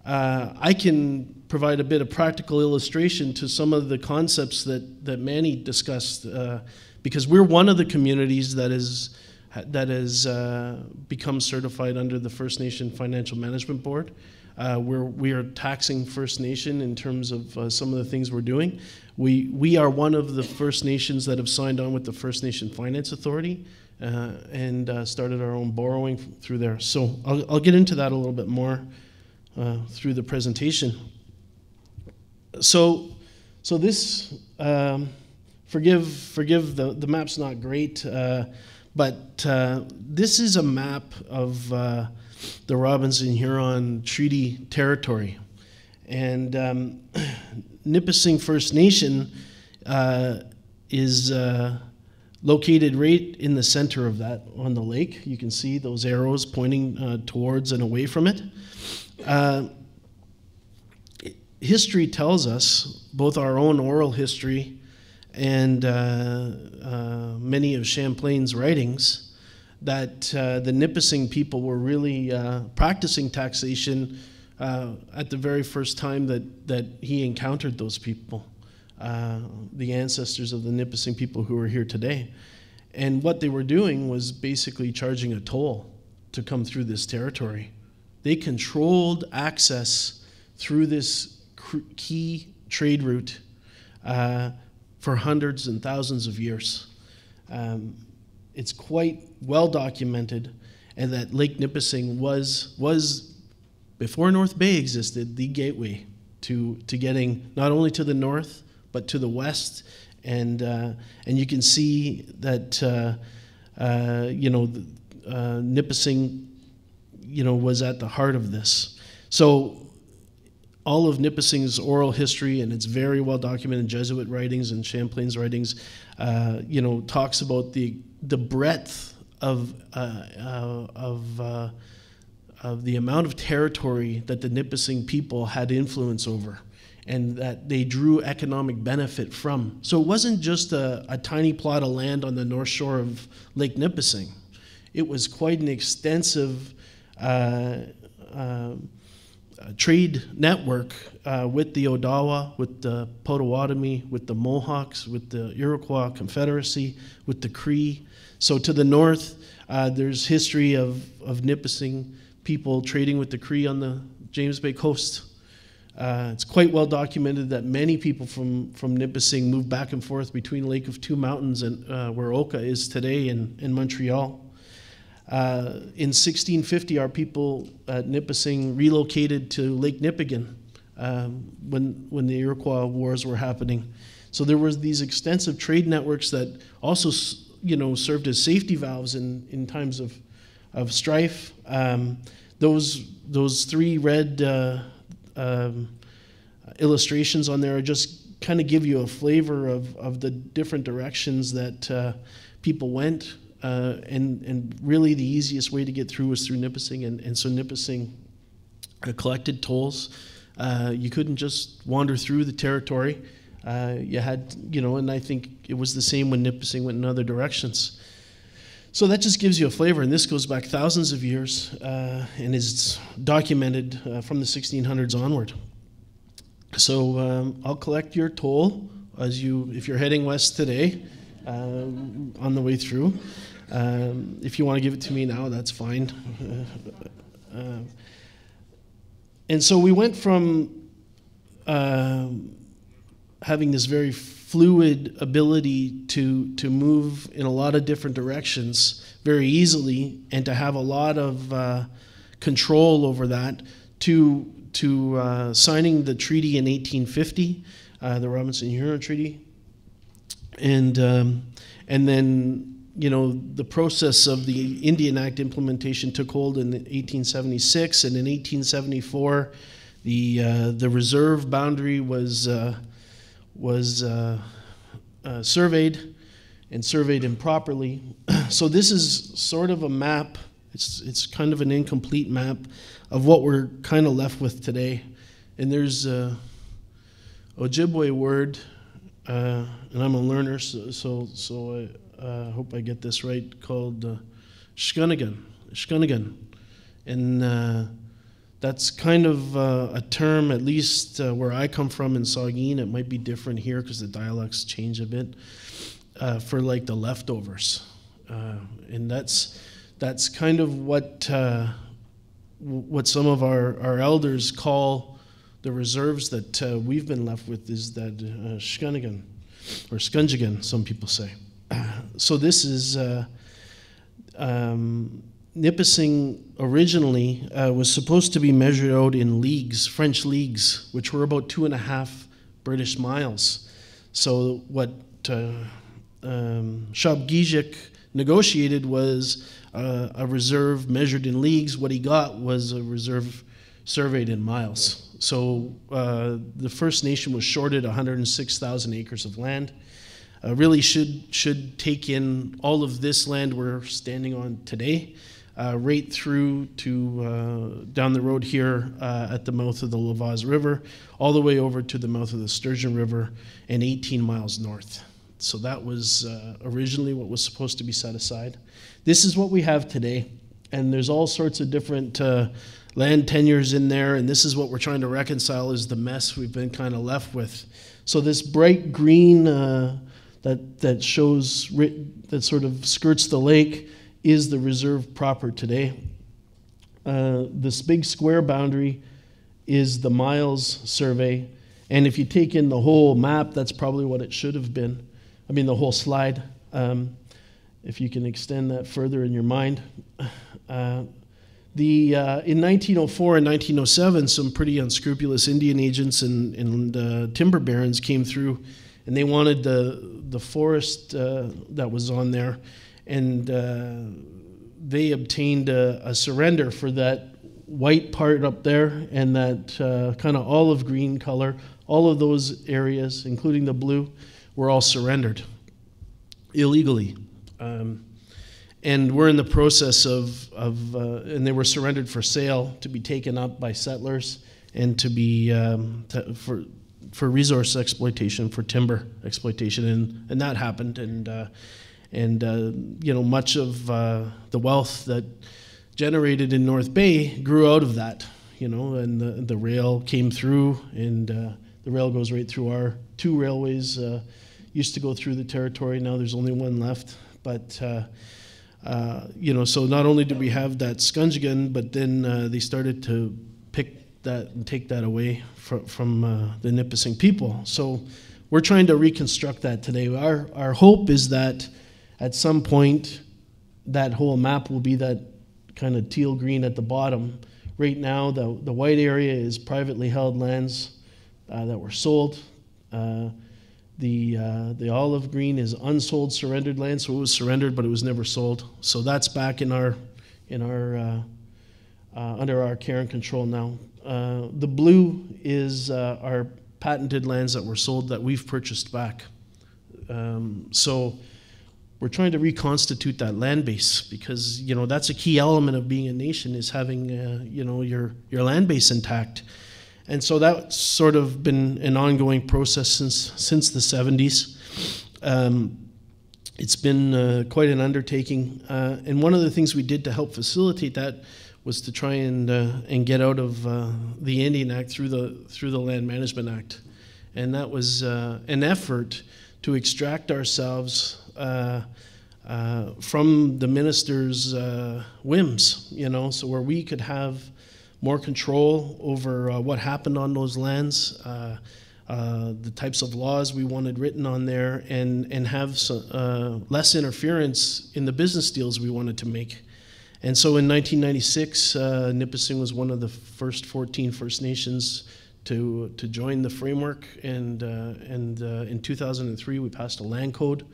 I can provide a bit of practical illustration to some of the concepts that Manny discussed, because we're one of the communities that is that has become certified under the First Nation Financial Management Board, where we are taxing First Nation in terms of some of the things we're doing. We are one of the First Nations that have signed on with the First Nation Finance Authority and started our own borrowing through there. So I'll get into that a little bit more through the presentation. So this, forgive the map's not great, but this is a map of the Robinson-Huron Treaty Territory. And Nipissing First Nation is located right in the center of that on the lake. You can see those arrows pointing towards and away from it. History tells us, both our own oral history and many of Champlain's writings, that the Nipissing people were really practicing taxation at the very first time that he encountered those people, the ancestors of the Nipissing people who are here today. And what they were doing was basically charging a toll to come through this territory. They controlled access through this key trade route for hundreds and thousands of years. It's quite well documented, and that Lake Nipissing was before North Bay existed, the gateway to getting not only to the north but to the west, and you can see that Nipissing was at the heart of this. So all of Nipissing's oral history, and it's very well documented in Jesuit writings and Champlain's writings, talks about the breadth of the amount of territory that the Nipissing people had influence over, and that they drew economic benefit from. So it wasn't just a tiny plot of land on the north shore of Lake Nipissing. It was quite an extensive trade network with the Odawa, with the Potawatomi, with the Mohawks, with the Iroquois Confederacy, with the Cree. So to the north, there's history of Nipissing people trading with the Cree on the James Bay coast. It's quite well documented that many people from Nipissing moved back and forth between Lake of Two Mountains and where Oka is today in Montreal. In 1650, our people at Nipissing relocated to Lake Nipigon when the Iroquois Wars were happening. So there was these extensive trade networks that also, served as safety valves in times of strife. Those three red illustrations on there are just kind of give you a flavor of the different directions that people went. And really the easiest way to get through was through Nipissing, and so Nipissing collected tolls. You couldn't just wander through the territory. You had, and I think it was the same when Nipissing went in other directions. So that just gives you a flavor, and this goes back thousands of years and is documented from the 1600s onward. So I'll collect your toll if you're heading west today. On the way through. If you want to give it to me now, that's fine. And so we went from having this very fluid ability to move in a lot of different directions very easily, and to have a lot of control over that, to signing the treaty in 1850, the Robinson-Huron Treaty. And then, the process of the Indian Act implementation took hold in 1876, and in 1874, the reserve boundary was surveyed, and surveyed improperly. So this is sort of a map. It's kind of an incomplete map of what we're kind of left with today. And there's a Ojibwe word. And I'm a learner, so I hope I get this right, called Shkunigan. And that's kind of a term, at least where I come from in Saugeen. It might be different here because the dialects change a bit, for like the leftovers. And that's kind of what some of our elders call the reserves that we've been left with, is that Shkunigan, or Skunjigan, some people say. So this is Nipissing originally was supposed to be measured out in leagues, French leagues, which were about 2.5 British miles. So what Shabgijik negotiated was a reserve measured in leagues. What he got was a reserve surveyed in miles. So the First Nation was shorted 106,000 acres of land. Really should take in all of this land we're standing on today, right through to down the road here at the mouth of the Lavaz River, all the way over to the mouth of the Sturgeon River, and 18 miles north. So that was originally what was supposed to be set aside. This is what we have today, and there's all sorts of different land tenures in there, and this is what we're trying to reconcile, is the mess we've been kind of left with. So this bright green that shows, that sort of skirts the lake, is the reserve proper today. This big square boundary is the miles survey, and if you take in the whole map, that's probably what it should have been. I mean, the whole slide, if you can extend that further in your mind. In 1904 and 1907, some pretty unscrupulous Indian agents and timber barons came through, and they wanted the forest that was on there, and they obtained a surrender for that white part up there and that kind of olive green color. All of those areas, including the blue, were all surrendered illegally. And we're in the process of and they were surrendered for sale, to be taken up by settlers and to be for resource exploitation, for timber exploitation, and that happened. And you know, much of the wealth that generated in North Bay grew out of that. You know, and the rail came through, and the rail goes right through our two railways. Used to go through the territory. Now there's only one left, but. You know, so not only did we have that Skunjigan, but then they started to pick that and take that away from the Nipissing people. So we're trying to reconstruct that today. Our hope is that at some point that whole map will be that kind of teal green at the bottom. Right now, the white area is privately held lands that were sold. The olive green is unsold surrendered land, so it was surrendered, but it was never sold. So that's back in our under our care and control now. The blue is our patented lands that were sold that we've purchased back. So we're trying to reconstitute that land base, because you know that's a key element of being a nation, is having you know, your land base intact. And so that's sort of been an ongoing process since the 70s. It's been quite an undertaking. And one of the things we did to help facilitate that was to try and get out of the Indian Act through the Land Management Act. And that was an effort to extract ourselves from the minister's whims, you know, so where we could have more control over what happened on those lands, the types of laws we wanted written on there, and have less interference in the business deals we wanted to make. And so in 1996, Nipissing was one of the first 14 First Nations to join the framework, and in 2003 we passed a land code,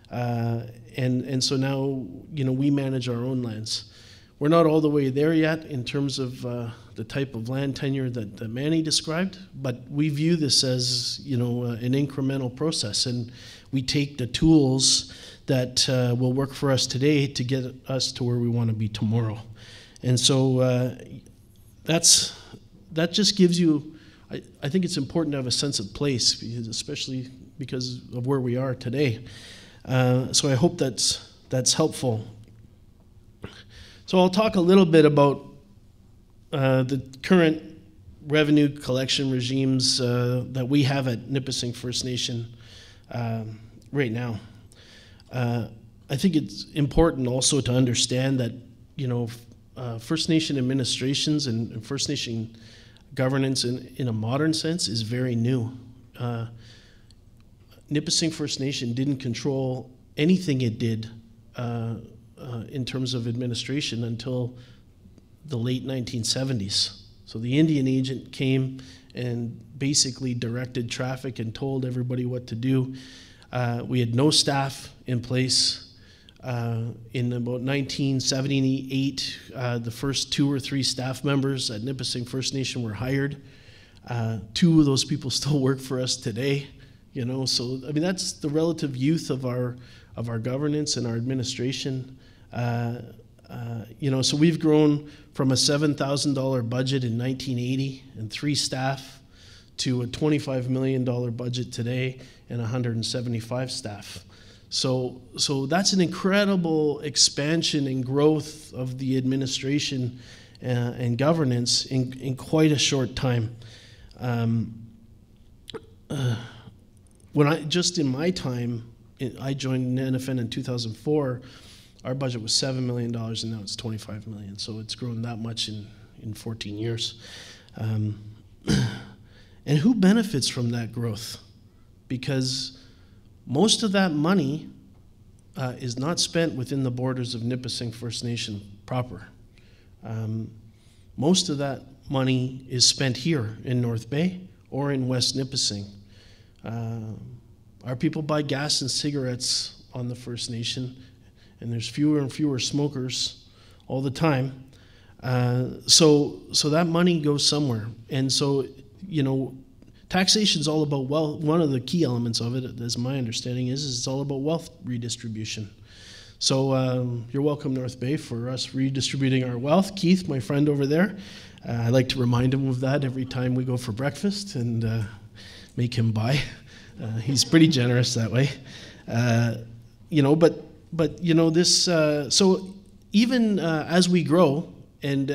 and so now, you know, we manage our own lands. We're not all the way there yet in terms of the type of land tenure that Manny described, but we view this as, you know, an incremental process, and we take the tools that will work for us today to get us to where we want to be tomorrow. And so that just gives you, I think it's important to have a sense of place, especially because of where we are today. So I hope that's helpful. So I'll talk a little bit about the current revenue collection regimes that we have at Nipissing First Nation right now. I think it's important also to understand that, First Nation administrations and First Nation governance in a modern sense is very new. Nipissing First Nation didn't control anything it did in terms of administration until the late 1970s. So the Indian agent came and basically directed traffic and told everybody what to do. We had no staff in place. In about 1978, the first 2 or 3 staff members at Nipissing First Nation were hired. 2 of those people still work for us today. So I mean that's the relative youth of our governance and our administration. So we've grown from a $7,000 budget in 1980 and 3 staff to a $25 million budget today and 175 staff. So that's an incredible expansion and growth of the administration and governance in quite a short time. In my time, I joined NFN in 2004. Our budget was $7 million, and now it's $25 million. So it's grown that much in 14 years. And who benefits from that growth? Because most of that money is not spent within the borders of Nipissing First Nation proper. Most of that money is spent here in North Bay or in West Nipissing. Our people buy gas and cigarettes on the First Nation, and there's fewer and fewer smokers all the time. So that money goes somewhere. And so, taxation is all about wealth. One of the key elements of it, as my understanding is it's all about wealth redistribution. So you're welcome, North Bay, for us redistributing our wealth. Keith, my friend over there, I like to remind him of that every time we go for breakfast and make him buy. He's pretty generous that way. So even as we grow and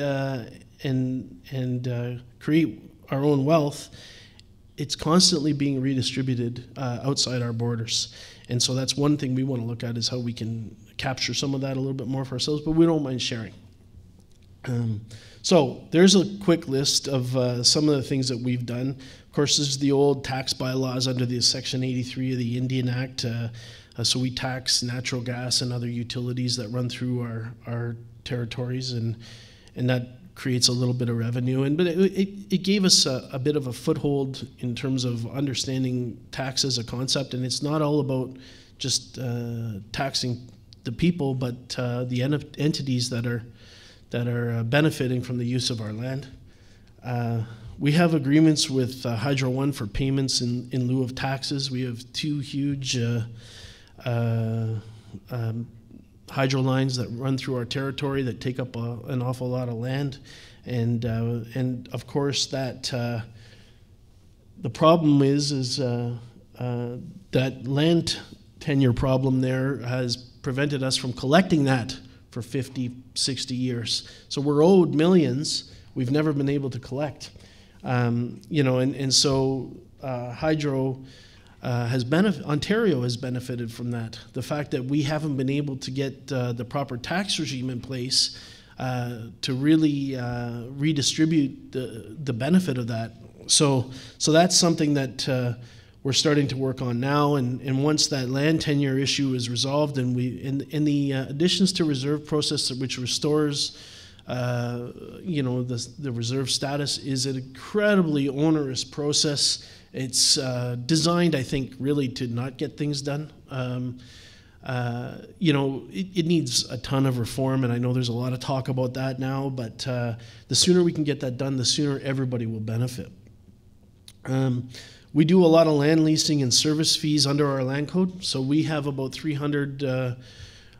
create our own wealth, it's constantly being redistributed outside our borders. And so that's one thing we want to look at is how we can capture some of that a little bit more for ourselves, but we don't mind sharing. So there's a quick list of some of the things that we've done. Of course, this is the old tax bylaws under the Section 83 of the Indian Act. So we tax natural gas and other utilities that run through our territories, and that creates a little bit of revenue. But it gave us a bit of a foothold in terms of understanding tax as a concept, and it's not all about just taxing the people, but the entities that are benefiting from the use of our land. We have agreements with Hydro One for payments in lieu of taxes. We have 2 huge hydro lines that run through our territory that take up an awful lot of land, and of course that the problem is that land tenure problem there has prevented us from collecting that for 50, 60 years. So we're owed millions we've never been able to collect. So hydro Ontario has benefited from that. The fact that we haven't been able to get the proper tax regime in place to really redistribute the benefit of that. So that's something that we're starting to work on now. And once that land tenure issue is resolved, and in the additions to reserve process, which restores the reserve status, is an incredibly onerous process. It's designed, I think, really to not get things done. It needs a ton of reform, and I know there's a lot of talk about that now, but the sooner we can get that done, the sooner everybody will benefit. We do a lot of land leasing and service fees under our land code. So we have about 300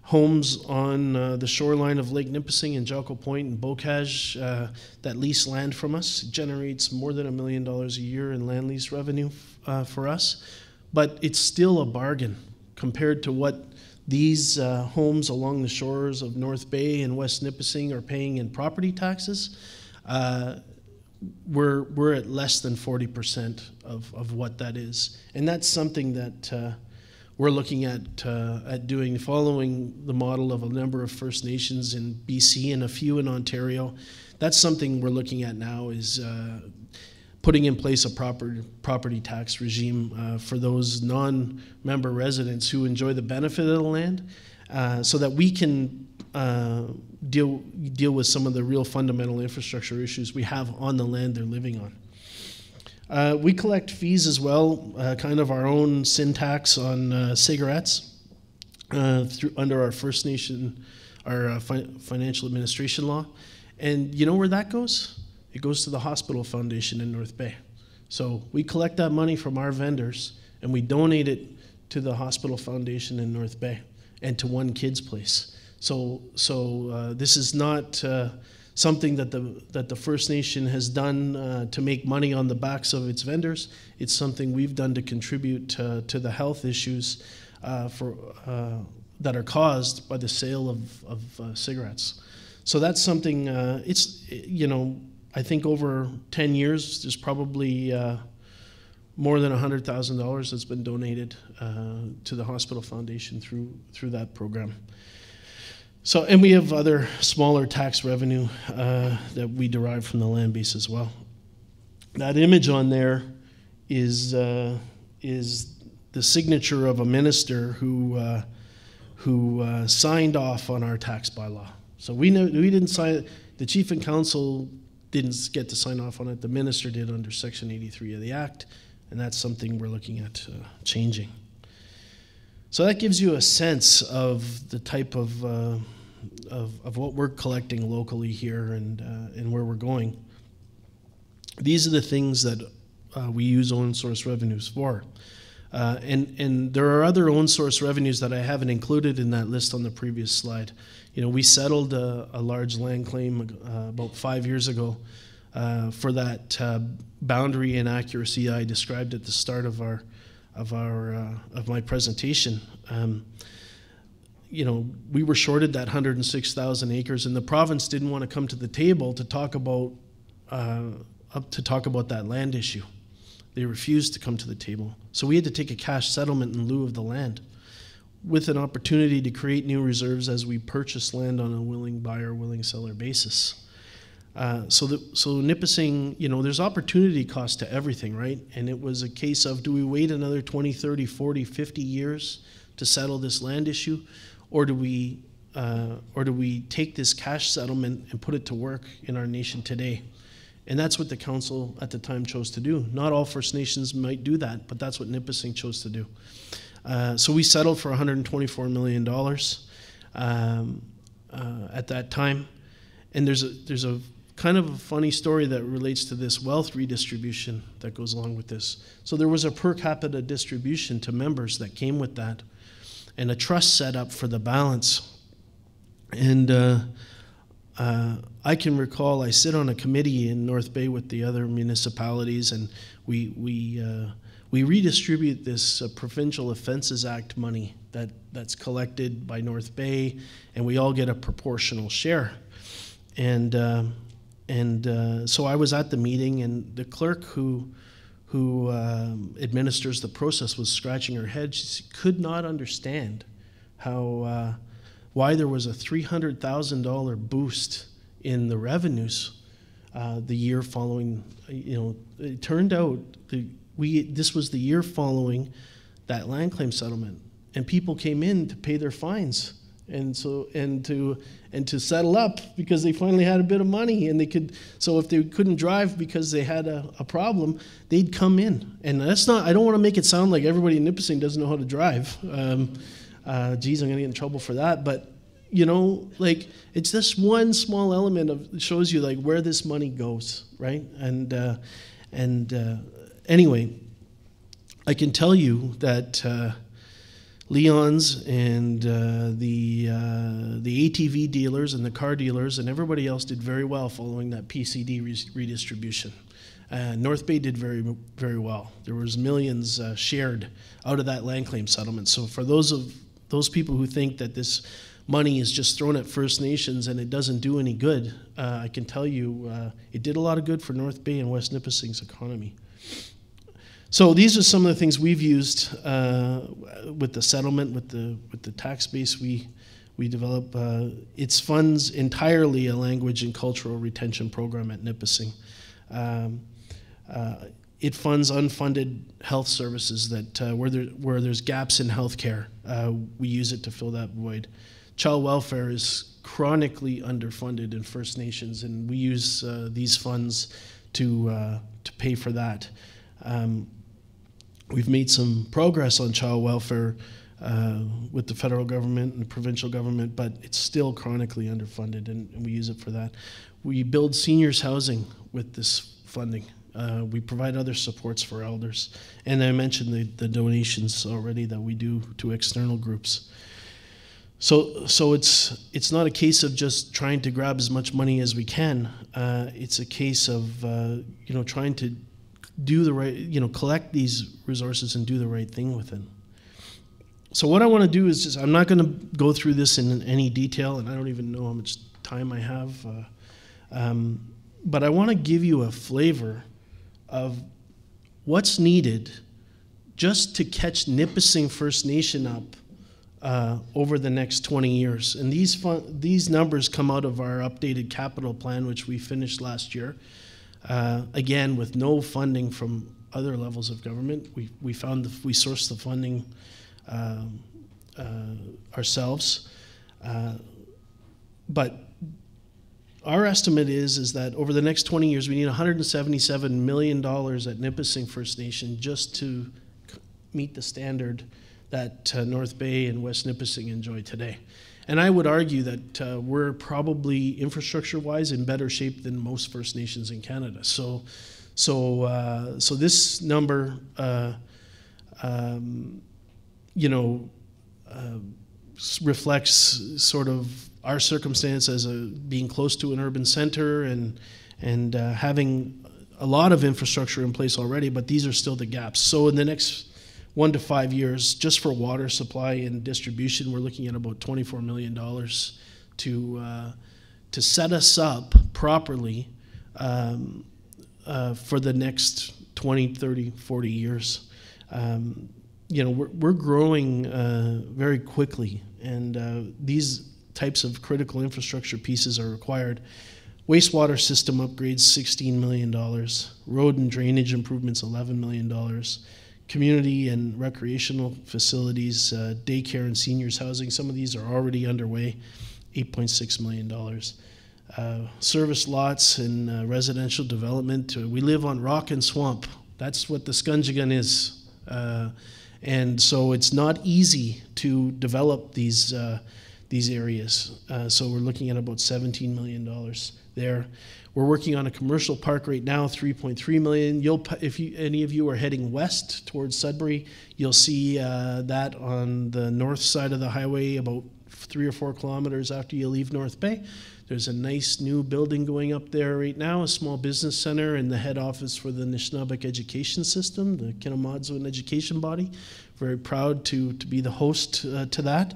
homes on the shoreline of Lake Nipissing and Jalco Point and Bocage that lease land from us. It generates more than $1 million a year in land lease revenue for us. But it's still a bargain compared to what these homes along the shores of North Bay and West Nipissing are paying in property taxes. We're at less than 40% of what that is. And that's something that we're looking at following the model of a number of First Nations in BC and a few in Ontario. That's something we're looking at now, is putting in place a property tax regime for those non-member residents who enjoy the benefit of the land, so that we can deal with some of the real fundamental infrastructure issues we have on the land they're living on. We collect fees as well, kind of our own sin tax on cigarettes under our First Nation, our financial administration law. And you know where that goes? It goes to the Hospital Foundation in North Bay. So we collect that money from our vendors and we donate it to the Hospital Foundation in North Bay and to One Kid's Place. So this is not something that the First Nation has done to make money on the backs of its vendors. It's something we've done to contribute to the health issues that are caused by the sale of cigarettes. So that's something, I think over 10 years, there's probably more than $100,000 that's been donated to the Hospital Foundation through that program. So, and we have other smaller tax revenue that we derive from the land base as well. That image on there is the signature of a minister who signed off on our tax bylaw. So we didn't sign. The chief and council didn't get to sign off on it. The minister did under Section 83 of the Act, and that's something we're looking at changing. So that gives you a sense of the type of what we're collecting locally here and where we're going. These are the things that we use own source revenues for. And there are other own source revenues that I haven't included in that list on the previous slide. We settled a large land claim about 5 years ago for that boundary inaccuracy I described at the start of my presentation. We were shorted that 106,000 acres, and the province didn't want to come to the table to talk about that land issue. They refused to come to the table. So we had to take a cash settlement in lieu of the land, with an opportunity to create new reserves as we purchase land on a willing buyer, willing seller basis. So Nipissing, there's opportunity cost to everything, right? And it was a case of, do we wait another 20, 30, 40, 50 years to settle this land issue? Or do we take this cash settlement and put it to work in our nation today? And that's what the council at the time chose to do. Not all First Nations might do that, but that's what Nipissing chose to do. So we settled for $124 million at that time. And there's a kind of a funny story that relates to this wealth redistribution that goes along with this. So there was a per capita distribution to members that came with that, and a trust set up for the balance. And I can recall I sit on a committee in North Bay with the other municipalities, and we redistribute this Provincial Offences Act money that's collected by North Bay, and we all get a proportional share. And so I was at the meeting, and the clerk who administers the process was scratching her head. She could not understand why there was a $300,000 boost in the revenues the year following. It turned out this was the year following that land claim settlement, and people came in to pay their fines and to settle up because they finally had a bit of money, and they could. So if they couldn't drive because they had a problem, they'd come in. And that's not. I don't want to make it sound like everybody in Nipissing doesn't know how to drive. Geez, I'm gonna get in trouble for that. But it's this one small element of shows you where this money goes, right? And anyway, I can tell you that Leon's and the ATV dealers and the car dealers and everybody else did very well following that PCD redistribution. North Bay did very, very well. There was millions shared out of that land claim settlement. So for those people who think that this money is just thrown at First Nations and it doesn't do any good, I can tell you it did a lot of good for North Bay and West Nipissing's economy. So these are some of the things we've used with the settlement, with the tax base we develop. It's funds entirely a language and cultural retention program at Nipissing. It funds unfunded health services that where there's gaps in healthcare. We use it to fill that void. Child welfare is chronically underfunded in First Nations, and we use these funds to pay for that. We've made some progress on child welfare with the federal government and the provincial government, but it's still chronically underfunded, and we use it for that. We build seniors housing with this funding. We provide other supports for elders. And I mentioned the donations already that we do to external groups. So it's not a case of just trying to grab as much money as we can. It's a case of trying to do the right, collect these resources and do the right thing with it. So what I want to do is just, I'm not going to go through this in any detail, and I don't even know how much time I have. But I want to give you a flavor of what's needed just to catch Nipissing First Nation up over the next 20 years. And these numbers come out of our updated capital plan, which we finished last year. Again, with no funding from other levels of government. We sourced the funding ourselves. But our estimate is that over the next 20 years, we need $177 million at Nipissing First Nation just to meet the standard that North Bay and West Nipissing enjoy today. And I would argue that we're probably infrastructure-wise in better shape than most First Nations in Canada. So this number, reflects sort of our circumstance as being close to an urban center and having a lot of infrastructure in place already, but these are still the gaps. So in the next 1 to 5 years, just for water supply and distribution, we're looking at about $24 million to set us up properly for the next 20, 30, 40 years. We're growing very quickly, and these types of critical infrastructure pieces are required. Wastewater system upgrades, $16 million. Road and drainage improvements, $11 million. Community and recreational facilities, daycare and seniors housing, some of these are already underway, $8.6 million. Service lots and residential development. We live on rock and swamp. That's what the Scunjigan is. And so it's not easy to develop these areas. So we're looking at about $17 million there. We're working on a commercial park right now, $3.3 million. If any of you are heading west towards Sudbury, you'll see that on the north side of the highway about 3 or 4 kilometers after you leave North Bay. There's a nice new building going up there right now, a small business center and the head office for the Anishinaabeg Education System, the Kinnamadzuin education body. Very proud to be the host to that.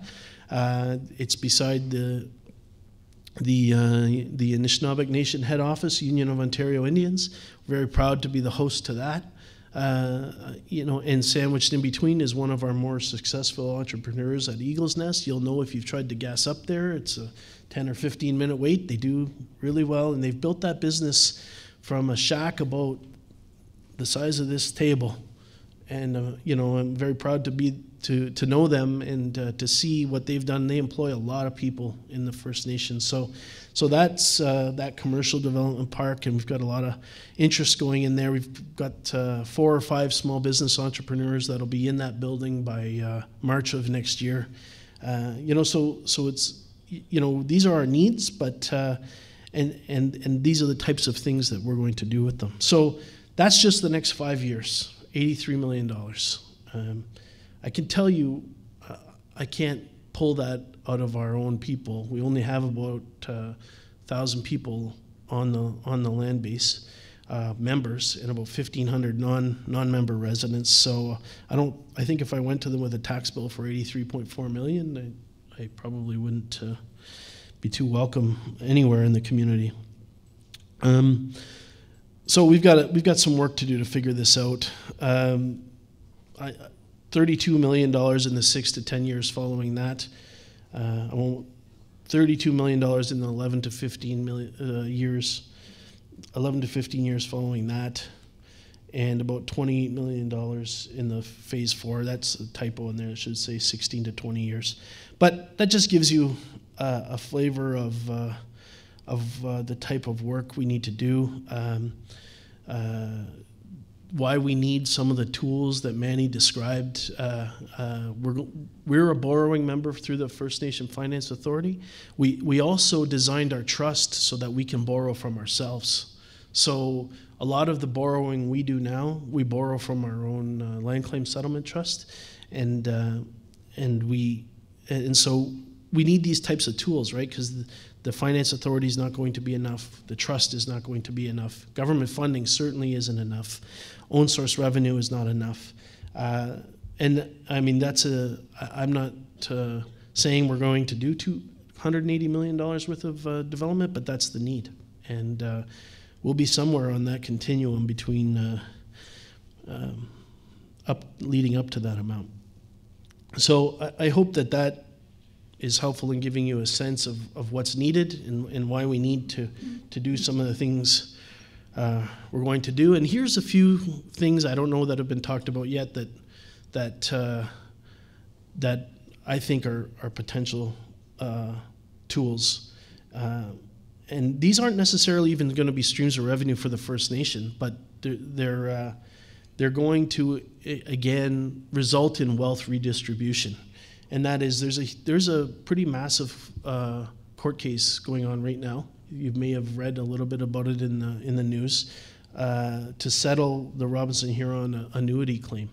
It's beside the Anishinaabeg Nation head office, Union of Ontario Indians. Very proud to be the host to that. And sandwiched in between is one of our more successful entrepreneurs at Eagle's Nest. You'll know if you've tried to gas up there. It's a 10 or 15 minute wait. They do really well, and they've built that business from a shack about the size of this table. And I'm very proud to know them and to see what they've done. They employ a lot of people in the First Nations. So that's that commercial development park, and we've got a lot of interest going in there. We've got 4 or 5 small business entrepreneurs that'll be in that building by March of next year. So it's these are our needs, but and these are the types of things that we're going to do with them. So that's just the next 5 years. $83 million. I can tell you, I can't pull that out of our own people. We only have about 1,000 people on the land base, members, and about 1,500 non-member residents. So I think if I went to them with a tax bill for $83.4 million, I probably wouldn't be too welcome anywhere in the community. So we've got some work to do to figure this out. $32 million in the 6 to 10 years following that. $32 million in the 11 to 15 years following that, and about $28 million in the phase 4. That's a typo in there. It should say 16 to 20 years. But that just gives you a flavor of the type of work we need to do. Why we need some of the tools that Manny described. We're a borrowing member through the First Nation Finance Authority. We also designed our trust so that we can borrow from ourselves. So a lot of the borrowing we do now, we borrow from our own land claim settlement trust, and so we need these types of tools, right? Because the Finance Authority is not going to be enough. The trust is not going to be enough. Government funding certainly isn't enough. Own source revenue is not enough. And I mean, I'm not saying we're going to do $280 million worth of development, but that's the need. And we'll be somewhere on that continuum between leading up to that amount. So I hope that is helpful in giving you a sense of what's needed and why we need to do some of the things we're going to do. And here's a few things I don't know that have been talked about yet that I think are potential tools. And these aren't necessarily even going to be streams of revenue for the First Nation, but they're going to again result in wealth redistribution. And that is, there's a pretty massive court case going on right now. You may have read a little bit about it in the news to settle the Robinson Huron annuity claim.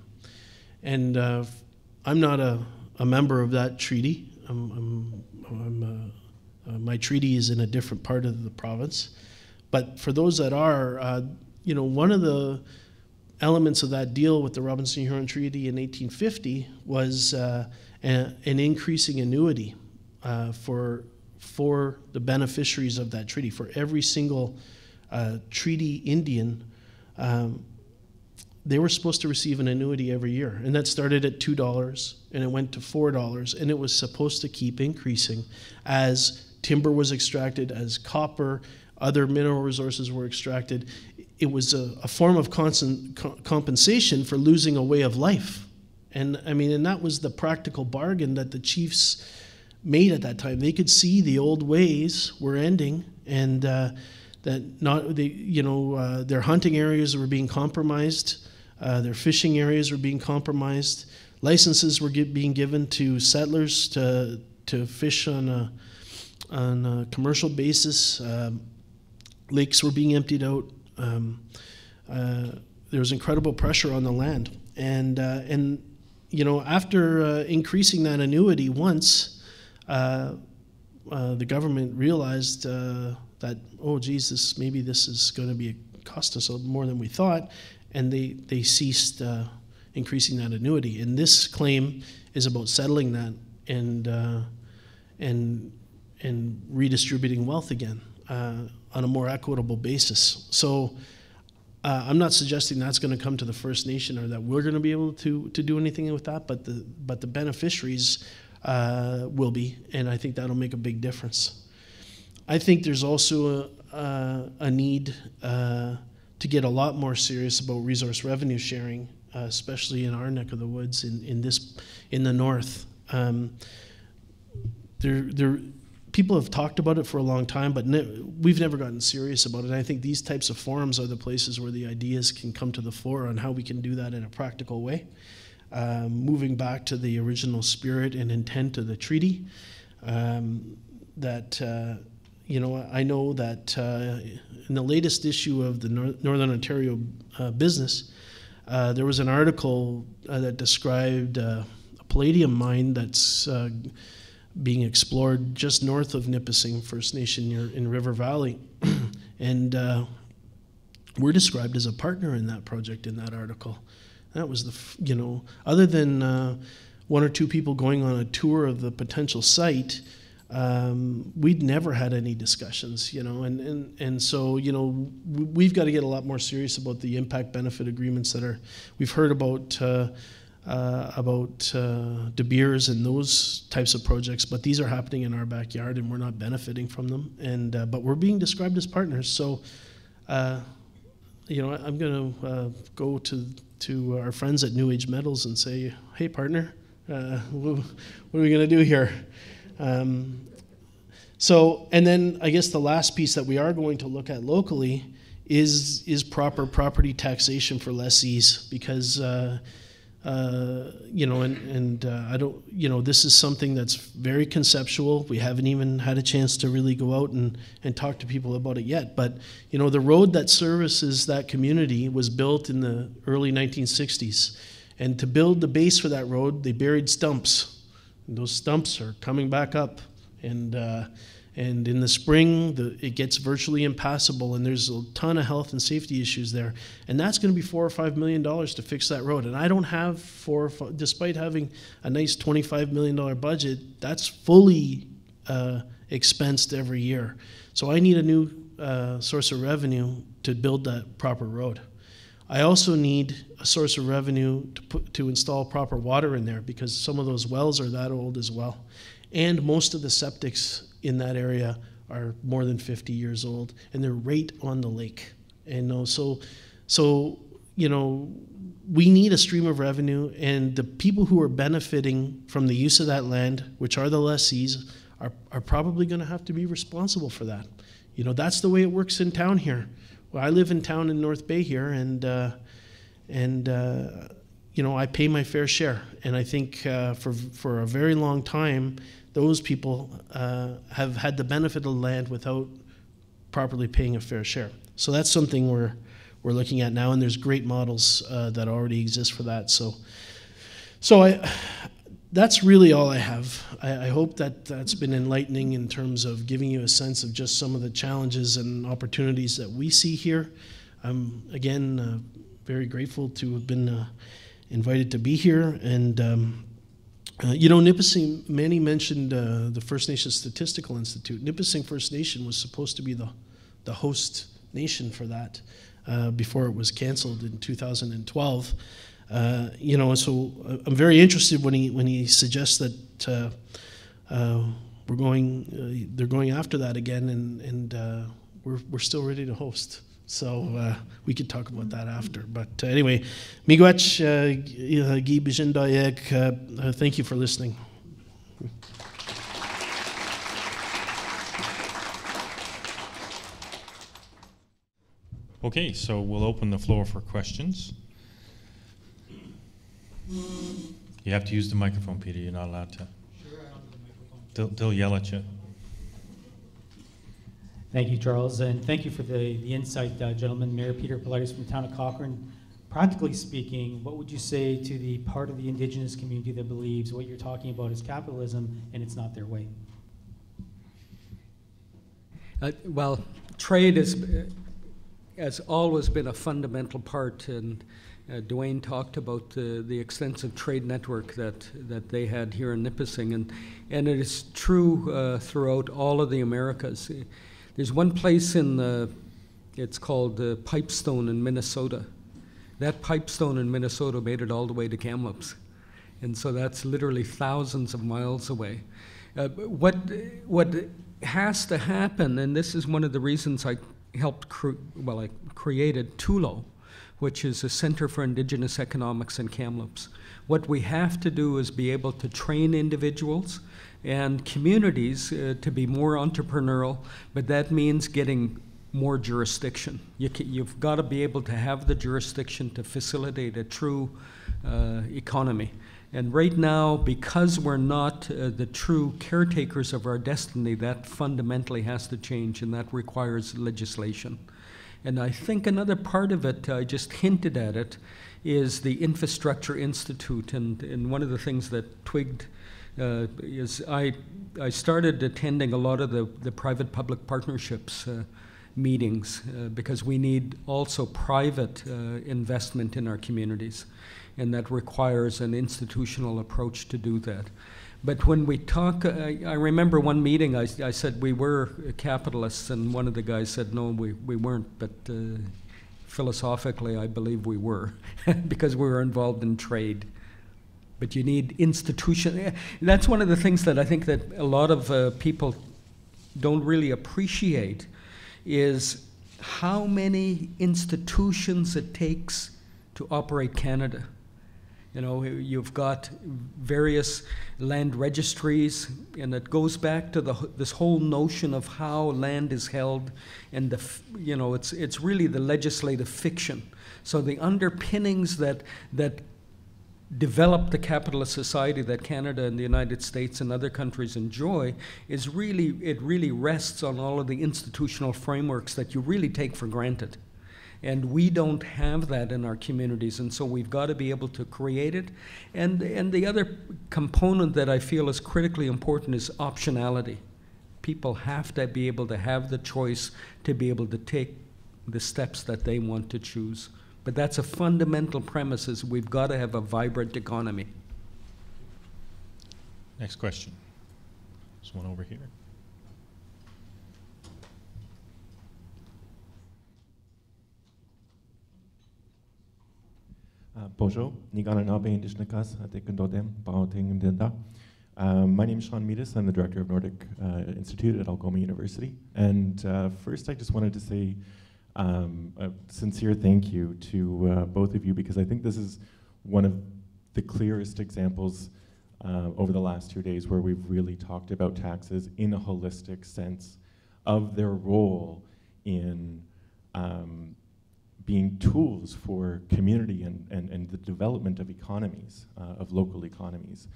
And I'm not a member of that treaty. My treaty is in a different part of the province. But for those that are, one of the elements of that deal with the Robinson Huron Treaty in 1850 was an increasing annuity for the beneficiaries of that treaty. For every single treaty Indian, they were supposed to receive an annuity every year. And that started at $2 and it went to $4, and it was supposed to keep increasing as timber was extracted, as copper, other mineral resources were extracted. It was a form of constant compensation for losing a way of life. And that was the practical bargain that the chiefs made at that time. They could see the old ways were ending, and their hunting areas were being compromised, their fishing areas were being compromised, licenses were being given to settlers to fish on a commercial basis, lakes were being emptied out. There was incredible pressure on the land, and after increasing that annuity once, the government realized that, oh geez, maybe this is going to be cost us more than we thought, and they ceased increasing that annuity. And this claim is about settling that and redistributing wealth again on a more equitable basis. So I'm not suggesting that's going to come to the First Nation or that we're going to be able to do anything with that, but the beneficiaries will be, and I think that'll make a big difference. I think there's also a need to get a lot more serious about resource revenue sharing, especially in our neck of the woods in the north. People have talked about it for a long time, but we've never gotten serious about it. And I think these types of forums are the places where the ideas can come to the fore on how we can do that in a practical way. Moving back to the original spirit and intent of the treaty, I know that in the latest issue of the Northern Ontario Business, there was an article that described a palladium mine that's being explored just north of Nipissing First Nation in River Valley. And we're described as a partner in that project in that article. That was other than one or two people going on a tour of the potential site, we'd never had any discussions, you know, and so, you know, we've got to get a lot more serious about the impact benefit agreements that are, we've heard about De Beers and those types of projects, but these are happening in our backyard and we're not benefiting from them, and but we're being described as partners. So, you know, I'm going to go to our friends at New Age Metals and say, hey, partner, what are we going to do here? So, and then I guess the last piece that we are going to look at locally is proper property taxation for lessees, because you know, I don't, you know, this is something that's very conceptual. We haven't even had a chance to really go out and talk to people about it yet. But, you know, the road that services that community was built in the early 1960s. And to build the base for that road, they buried stumps. And those stumps are coming back up. And in the spring, it gets virtually impassable, and there's a ton of health and safety issues there. And that's going to be $4 or $5 million to fix that road. And I don't have despite having a nice $25 million budget, that's fully expensed every year. So I need a new source of revenue to build that proper road. I also need a source of revenue to install proper water in there, because some of those wells are that old as well. And most of the septics in that area are more than 50 years old, and they're right on the lake. And so you know, we need a stream of revenue, and the people who are benefiting from the use of that land, which are the lessees, are probably going to have to be responsible for that. You know, that's the way it works in town here. Well, I live in town in North Bay here, and you know, I pay my fair share. And I think for a very long time, those people have had the benefit of the land without properly paying a fair share. So that's something we're looking at now, and there's great models that already exist for that. So that's really all I have. I hope that's been enlightening in terms of giving you a sense of just some of the challenges and opportunities that we see here. I'm, again, very grateful to have been invited to be here. And you know, Nipissing, Manny mentioned the First Nations Statistical Institute. Nipissing First Nation was supposed to be the host nation for that before it was canceled in 2012. You know, so I'm very interested when he suggests that they're going after that again, and we're still ready to host. So we could talk about that after. But anyway, miigwech gi bijindayek. Thank you for listening. Okay, so we'll open the floor for questions. You have to use the microphone, Peter. You're not allowed to. Sure, I don't have the microphone. They'll yell at you. Thank you, Charles, and thank you for the insight, gentlemen. Mayor Peter Politis from the town of Cochrane. Practically speaking, what would you say to the part of the Indigenous community that believes what you're talking about is capitalism and it's not their way? Well, trade has always been a fundamental part, and Dwayne talked about the extensive trade network that they had here in Nipissing, and it is true throughout all of the Americas. There's one place it's called Pipestone in Minnesota. That Pipestone in Minnesota made it all the way to Kamloops. And so that's literally thousands of miles away. What has to happen, and this is one of the reasons I created TULO, which is a Center for Indigenous Economics in Kamloops. What we have to do is be able to train individuals and communities to be more entrepreneurial, but that means getting more jurisdiction. You've got to be able to have the jurisdiction to facilitate a true economy. And right now, because we're not the true caretakers of our destiny, that fundamentally has to change, and that requires legislation. And I think another part of it, I just hinted at it, is the Infrastructure Institute. And one of the things that twigged is I started attending a lot of the private-public partnerships meetings because we need also private investment in our communities, and that requires an institutional approach to do that. But when we talk, I remember one meeting, I said we were capitalists, and one of the guys said, no, we weren't, but philosophically, I believe we were, because we were involved in trade. But you need institution. That's one of the things that I think that a lot of people don't really appreciate, is how many institutions it takes to operate Canada. You know, you've got various land registries, and it goes back to this whole notion of how land is held, and it's really the legislative fiction. So the underpinnings that develop the capitalist society that Canada and the United States and other countries enjoy it really rests on all of the institutional frameworks that you really take for granted. And we don't have that in our communities, and so we've got to be able to create it. And the other component that I feel is critically important is optionality. People have to be able to have the choice to be able to take the steps that they want to choose. But that's a fundamental premise, is we've got to have a vibrant economy. Next question. There's one over here. Bonjour, Nigananabe Indishnakas, Atekundodem, Baoting Ndenda. My name is Sean Meadis. I'm the director of Nordic Institute at Algoma University. And first, I just wanted to say a sincere thank you to both of you, because I think this is one of the clearest examples over the last 2 days where we've really talked about taxes in a holistic sense of their role in being tools for community and the development of economies, of local economies,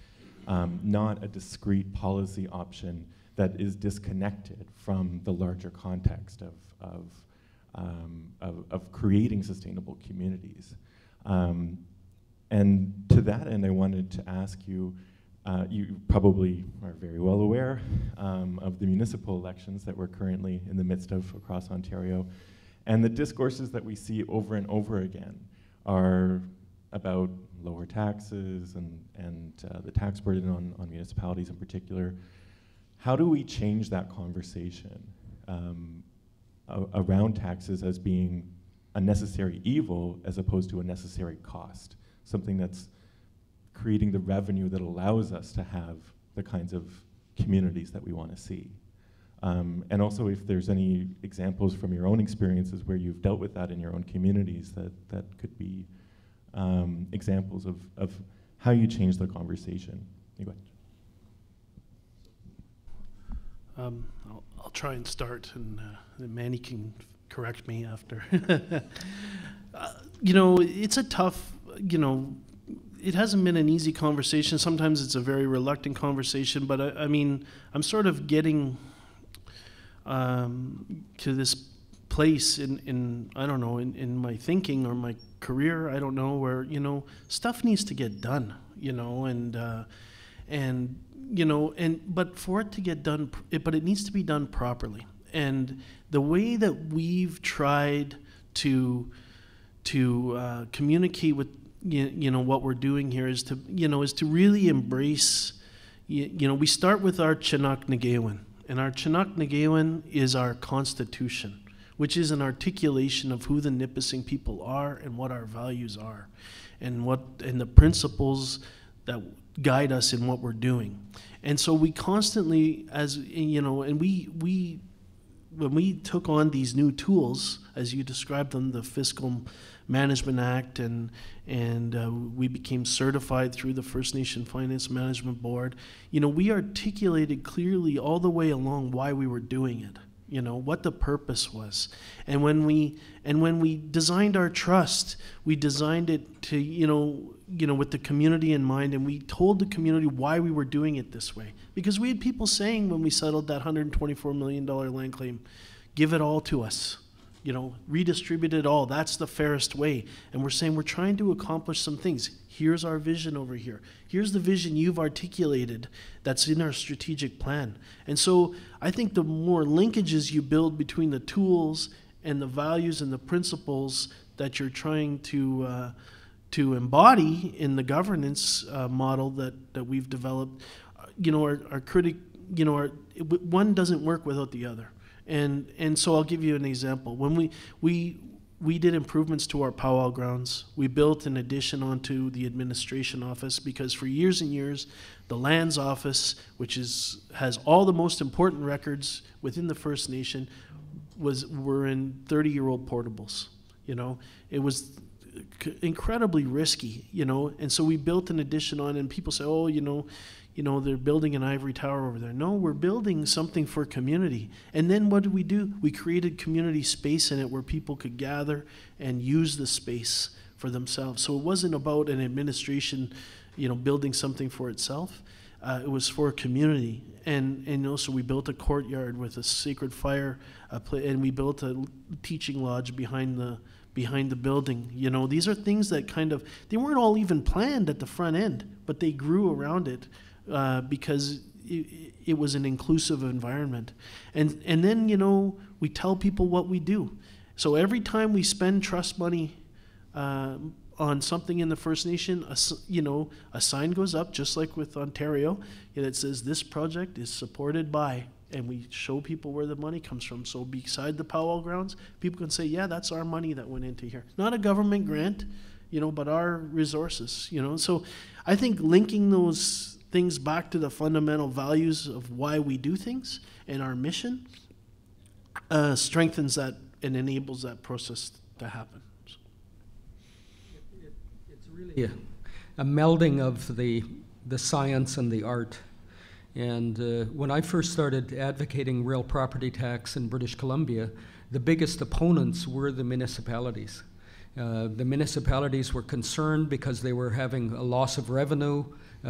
not a discrete policy option that is disconnected from the larger context of creating sustainable communities. And to that end, I wanted to ask you, you probably are very well aware of the municipal elections that we're currently in the midst of across Ontario. And the discourses that we see over and over again are about lower taxes and the tax burden on municipalities in particular. How do we change that conversation around taxes as being a necessary evil as opposed to a necessary cost? Something that's creating the revenue that allows us to have the kinds of communities that we want to see. And also, if there's any examples from your own experiences where you've dealt with that in your own communities, that could be examples of how you change the conversation. You go ahead. I'll try and start, and Manny can correct me after. It's a tough, it hasn't been an easy conversation. Sometimes it's a very reluctant conversation, but I mean, I'm sort of getting to this place in I don't know, in my thinking or my career, I don't know, where, stuff needs to get done, but for it to get done, but it needs to be done properly. And the way that we've tried to communicate with what we're doing here is to really embrace, we start with our Chinook Nagawan. And our Chinook Nagawan is our constitution, which is an articulation of who the Nipissing people are and what our values are, and the principles that guide us in what we're doing. And so we constantly, when we took on these new tools, as you described them, the Fiscal Management Act, and we became certified through the First Nation Finance Management Board, we articulated clearly all the way along why we were doing it, what the purpose was. And when we designed our trust, we designed it to, with the community in mind, and we told the community why we were doing it this way. Because we had people saying when we settled that $124 million land claim, give it all to us. Redistribute it all. That's the fairest way. And we're saying we're trying to accomplish some things. Here's our vision over here. Here's the vision you've articulated that's in our strategic plan. And so I think the more linkages you build between the tools and the values and the principles that you're trying to embody in the governance model that we've developed, one doesn't work without the other. And so I'll give you an example. When we did improvements to our powwow grounds, we built an addition onto the administration office, because for years and years, the lands office, which has all the most important records within the First Nation, were in 30-year-old portables. It was incredibly risky, and so we built an addition on, and people say, oh, they're building an ivory tower over there. No, we're building something for community. And then what did we do? We created community space in it where people could gather and use the space for themselves. So it wasn't about an administration, building something for itself. It was for a community. And also we built a courtyard with a sacred fire, and we built a teaching lodge behind the building. These are things that they weren't all even planned at the front end, but they grew around it. Because it was an inclusive environment. And then, we tell people what we do. So every time we spend trust money on something in the First Nation, a sign goes up, just like with Ontario, and it says this project is supported by, and we show people where the money comes from. So beside the powwow grounds, people can say, yeah, that's our money that went into here. Not a government grant, but our resources, So I think linking those things back to the fundamental values of why we do things and our mission strengthens that and enables that process to happen. It's really a melding of the science and the art. And when I first started advocating real property tax in British Columbia, the biggest opponents were the municipalities. The municipalities were concerned because they were having a loss of revenue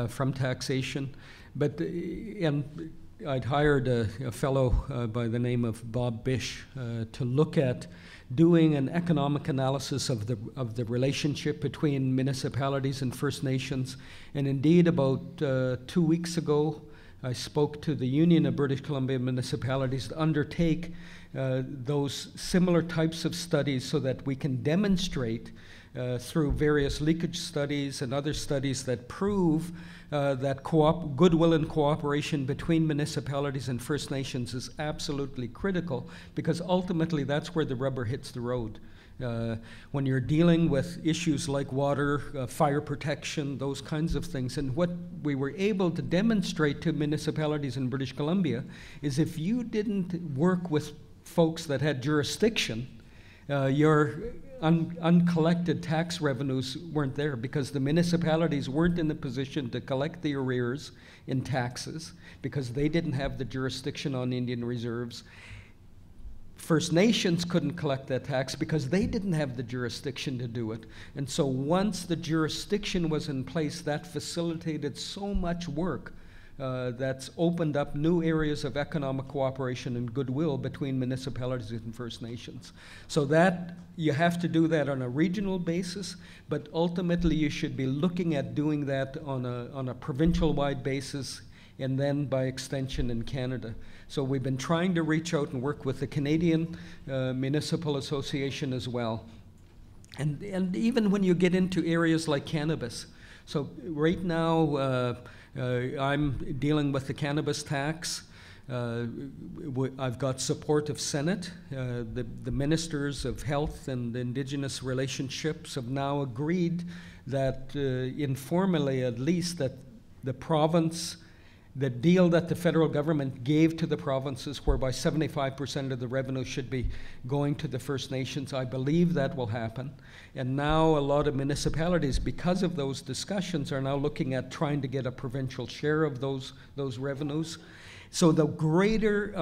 from taxation. And I'd hired a fellow by the name of Bob Bish to look at doing an economic analysis of the relationship between municipalities and First Nations. And indeed, about 2 weeks ago, I spoke to the Union of British Columbia Municipalities to undertake those similar types of studies so that we can demonstrate through various leakage studies and other studies that prove that goodwill and cooperation between municipalities and First Nations is absolutely critical, because ultimately that's where the rubber hits the road. When you're dealing with issues like water, fire protection, those kinds of things. And what we were able to demonstrate to municipalities in British Columbia is if you didn't work with folks that had jurisdiction, your uncollected tax revenues weren't there, because the municipalities weren't in the position to collect the arrears in taxes because they didn't have the jurisdiction on Indian reserves. First Nations couldn't collect that tax because they didn't have the jurisdiction to do it. And so once the jurisdiction was in place, that facilitated so much work that's opened up new areas of economic cooperation and goodwill between municipalities and First Nations. So that you have to do that on a regional basis, but ultimately you should be looking at doing that on a provincial-wide basis, and then by extension in Canada. So we've been trying to reach out and work with the Canadian Municipal Association as well. And even when you get into areas like cannabis. So right now, I'm dealing with the Cannabis Tax. I've got support of Senate. The ministers of health and Indigenous relationships have now agreed that, informally at least, that the province, the deal that the federal government gave to the provinces, whereby 75% of the revenue should be going to the First Nations, I believe that will happen. And now a lot of municipalities, because of those discussions, are now looking at trying to get a provincial share of those revenues. So the greater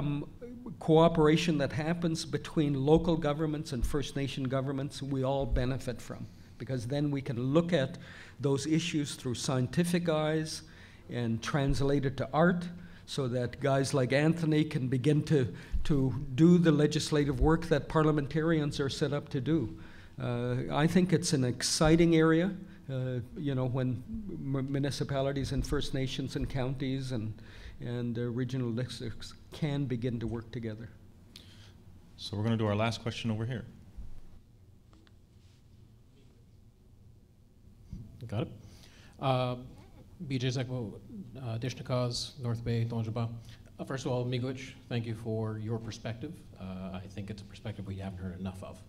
cooperation that happens between local governments and First Nation governments, we all benefit from, because then we can look at those issues through scientific eyes and translate it to art, so that guys like Anthony can begin to do the legislative work that parliamentarians are set up to do. I think it's an exciting area, when municipalities and First Nations and counties and regional districts can begin to work together. So we're going to do our last question over here. Got it. BJ Zekbo, Dishnakaz, North Bay, Donjaba. First of all, Miigwech, thank you for your perspective. I think it's a perspective we haven't heard enough of.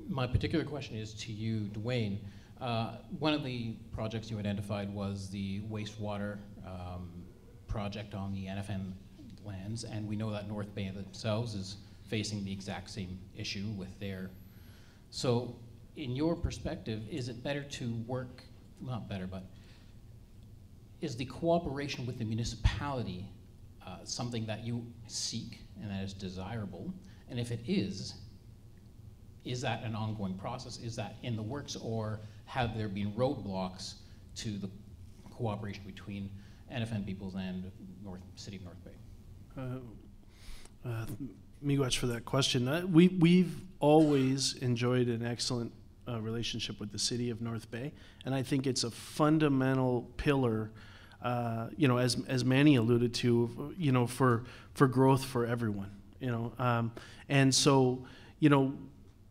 My particular question is to you, Dwayne. One of the projects you identified was the wastewater project on the NFN lands, and we know that North Bay themselves is facing the exact same issue with their. So, in your perspective, is it better to work, not better, but is the cooperation with the municipality something that you seek and that is desirable? And if it is that an ongoing process? Is that in the works, or have there been roadblocks to the cooperation between NFN peoples and City of North Bay? Miigwech for that question. We've always enjoyed an excellent relationship with the City of North Bay, and I think it's a fundamental pillar, as Manny alluded to, for growth for everyone, and so,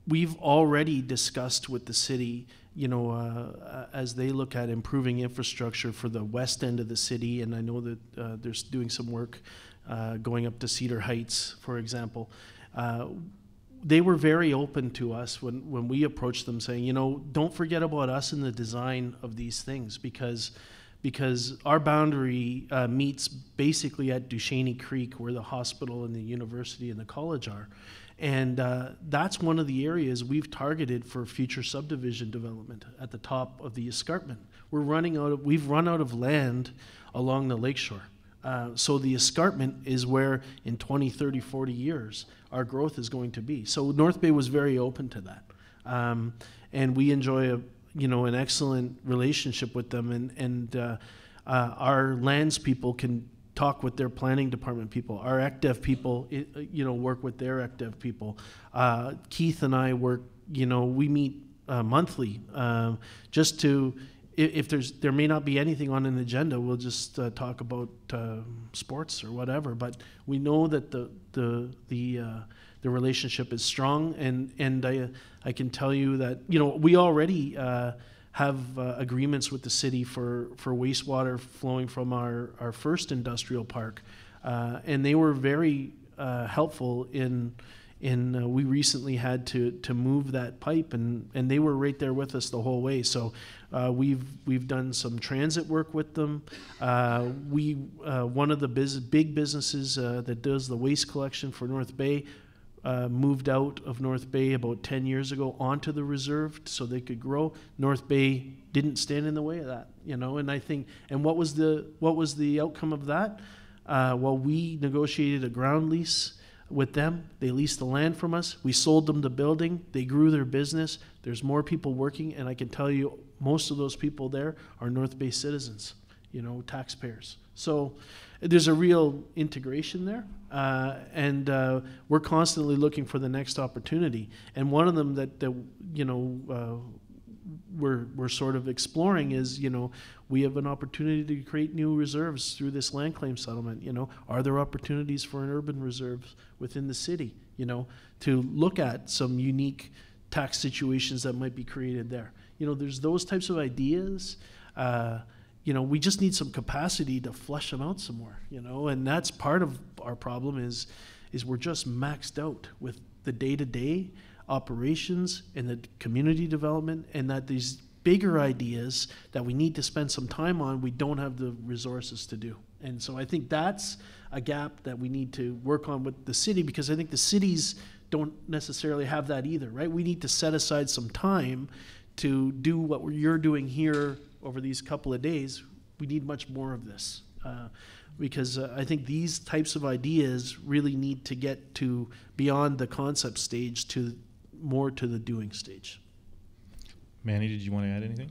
we've already discussed with the city, as they look at improving infrastructure for the west end of the city, and I know that they're doing some work going up to Cedar Heights, for example. They were very open to us when we approached them, saying, don't forget about us in the design of these things, because our boundary meets basically at Duchesne Creek, where the hospital and the university and the college are. And that's one of the areas we've targeted for future subdivision development at the top of the escarpment. We've run out of land along the lakeshore. So the escarpment is where in 20, 30, 40 years our growth is going to be. So North Bay was very open to that. And we enjoy an excellent relationship with them, and our lands people can talk with their planning department people. Our ECDEV people, work with their ECDEV people. Keith and I work, we meet monthly, just to, if there may not be anything on an agenda, we'll just talk about sports or whatever. But we know that the relationship is strong, and I can tell you that we already have agreements with the city for wastewater flowing from our first industrial park, and they were very helpful in we recently had to move that pipe, and they were right there with us the whole way. So we've done some transit work with them. One of the big businesses that does the waste collection for North Bay moved out of North Bay about 10 years ago onto the reserve so they could grow. North Bay didn't stand in the way of that, and I think, and what was the outcome of that? Well, we negotiated a ground lease with them. They leased the land from us. We sold them the building. They grew their business. There's more people working, and I can tell you most of those people there are North Bay citizens, taxpayers. So there's a real integration there, and we're constantly looking for the next opportunity. And one of them that we're sort of exploring is, we have an opportunity to create new reserves through this land claim settlement. Are there opportunities for an urban reserve within the city? To look at some unique tax situations that might be created there. There's those types of ideas. We just need some capacity to flesh them out some more, and that's part of our problem is we're just maxed out with the day-to-day operations and the community development, and that these bigger ideas that we need to spend some time on, we don't have the resources to do. And so I think that's a gap that we need to work on with the city, because I think the cities don't necessarily have that either, right? We need to set aside some time to do what you're doing here over these couple of days. We need much more of this, because I think these types of ideas really need to get to beyond the concept stage to more to the doing stage. Manny, did you want to add anything?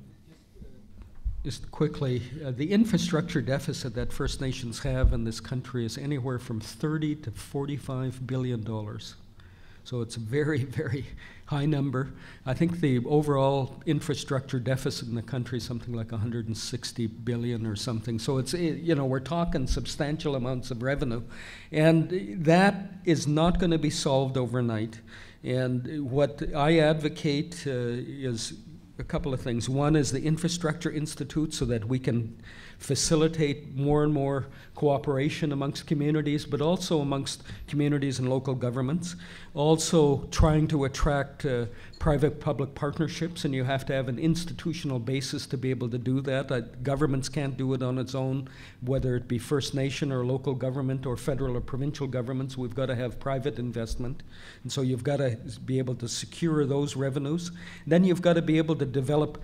Just quickly, the infrastructure deficit that First Nations have in this country is anywhere from $30 to $45 billion. So it's a very, very high number. I think the overall infrastructure deficit in the country is something like 160 billion or something. So it's, we're talking substantial amounts of revenue. And that is not going to be solved overnight. And what I advocate is a couple of things. One is the Infrastructure Institute, so that we can facilitate more and more cooperation amongst communities, but also amongst communities and local governments. Also trying to attract private-public partnerships, and you have to have an institutional basis to be able to do that. Governments can't do it on its own, whether it be First Nation or local government or federal or provincial governments. We've got to have private investment, and so you've got to be able to secure those revenues. Then you've got to be able to develop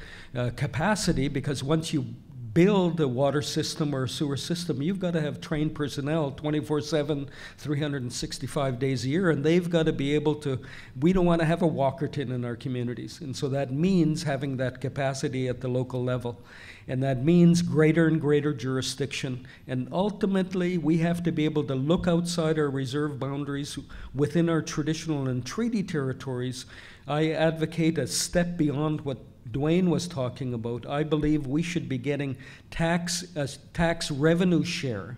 capacity, because once you build a water system or a sewer system, you've got to have trained personnel 24/7, 365 days a year, and they've got to be able to, we don't want to have a Walkerton in our communities, and so that means having that capacity at the local level, and that means greater and greater jurisdiction, and ultimately we have to be able to look outside our reserve boundaries within our traditional and treaty territories. I advocate a step beyond what Dwayne was talking about. I believe we should be getting tax revenue share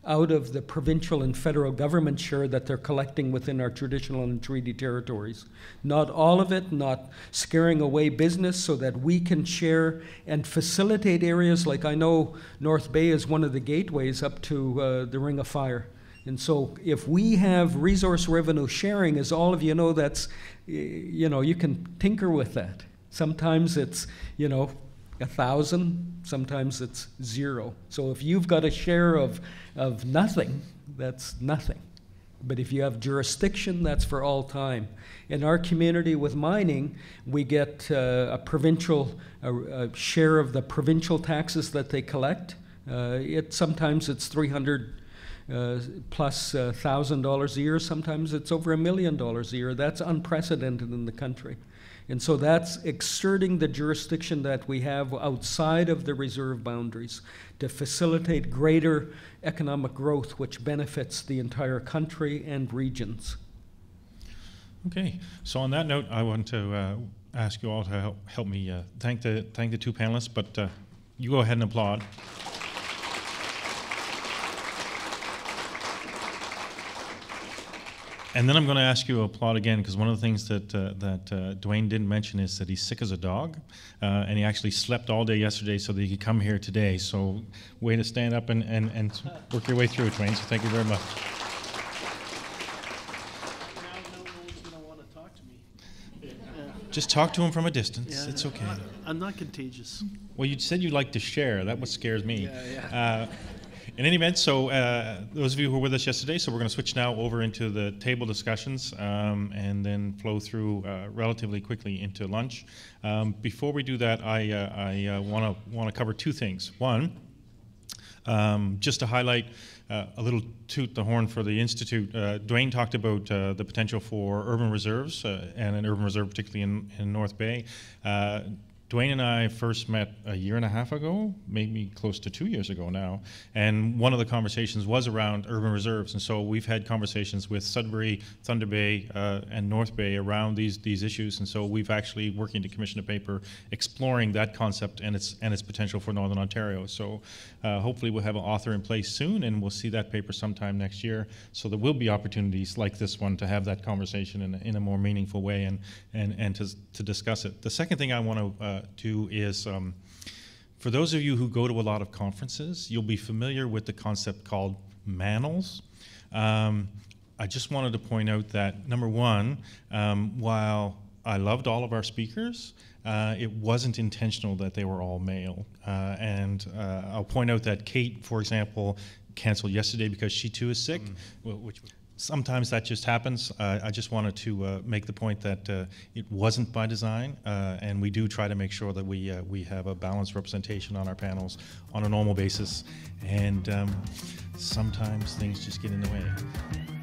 out of the provincial and federal government share that they're collecting within our traditional and treaty territories. Not all of it, not scaring away business, so that we can share and facilitate areas like, I know North Bay is one of the gateways up to the Ring of Fire. And so if we have resource revenue sharing, as all of you know, that's, you can tinker with that. Sometimes it's, 1,000, sometimes it's 0. So if you've got a share of nothing, that's nothing. But if you have jurisdiction, that's for all time. In our community with mining, we get a share of the provincial taxes that they collect. Sometimes it's $300 plus $1,000 a year. Sometimes it's over $1 million a year. That's unprecedented in the country. And so that's exerting the jurisdiction that we have outside of the reserve boundaries to facilitate greater economic growth, which benefits the entire country and regions. Okay, so on that note, I want to ask you all to help me thank the two panelists, but you go ahead and applaud. And then I'm going to ask you to applaud again, because one of the things that Dwayne didn't mention is that he's sick as a dog, and he actually slept all day yesterday so that he could come here today. So way to stand up and work your way through it, Dwayne, so thank you very much. Now no one's going to want to talk to me. Just talk to him from a distance. Yeah, it's okay. I'm not contagious. Well, you said you like to share. That's what scares me. Yeah. In any event, so those of you who were with us yesterday, so we're going to switch now over into the table discussions and then flow through relatively quickly into lunch. Before we do that, I want to cover two things. One, just to highlight a little toot the horn for the Institute. Dwayne talked about the potential for urban reserves and an urban reserve particularly in North Bay. Dwayne and I first met a year and a half ago, maybe close to 2 years ago now, and one of the conversations was around urban reserves, and so we've had conversations with Sudbury, Thunder Bay, and North Bay around these issues, and so we've actually working to commission a paper exploring that concept and its potential for Northern Ontario. So hopefully we'll have an author in place soon, and we'll see that paper sometime next year. So there will be opportunities like this one to have that conversation in a more meaningful way and to discuss it. The second thing I want to do is, for those of you who go to a lot of conferences, you'll be familiar with the concept called manels. I just wanted to point out that, number one, while I loved all of our speakers, it wasn't intentional that they were all male. And I'll point out that Kate, for example, canceled yesterday because she too is sick, which sometimes that just happens. I just wanted to make the point that it wasn't by design, and we do try to make sure that we have a balanced representation on our panels on a normal basis, and sometimes things just get in the way.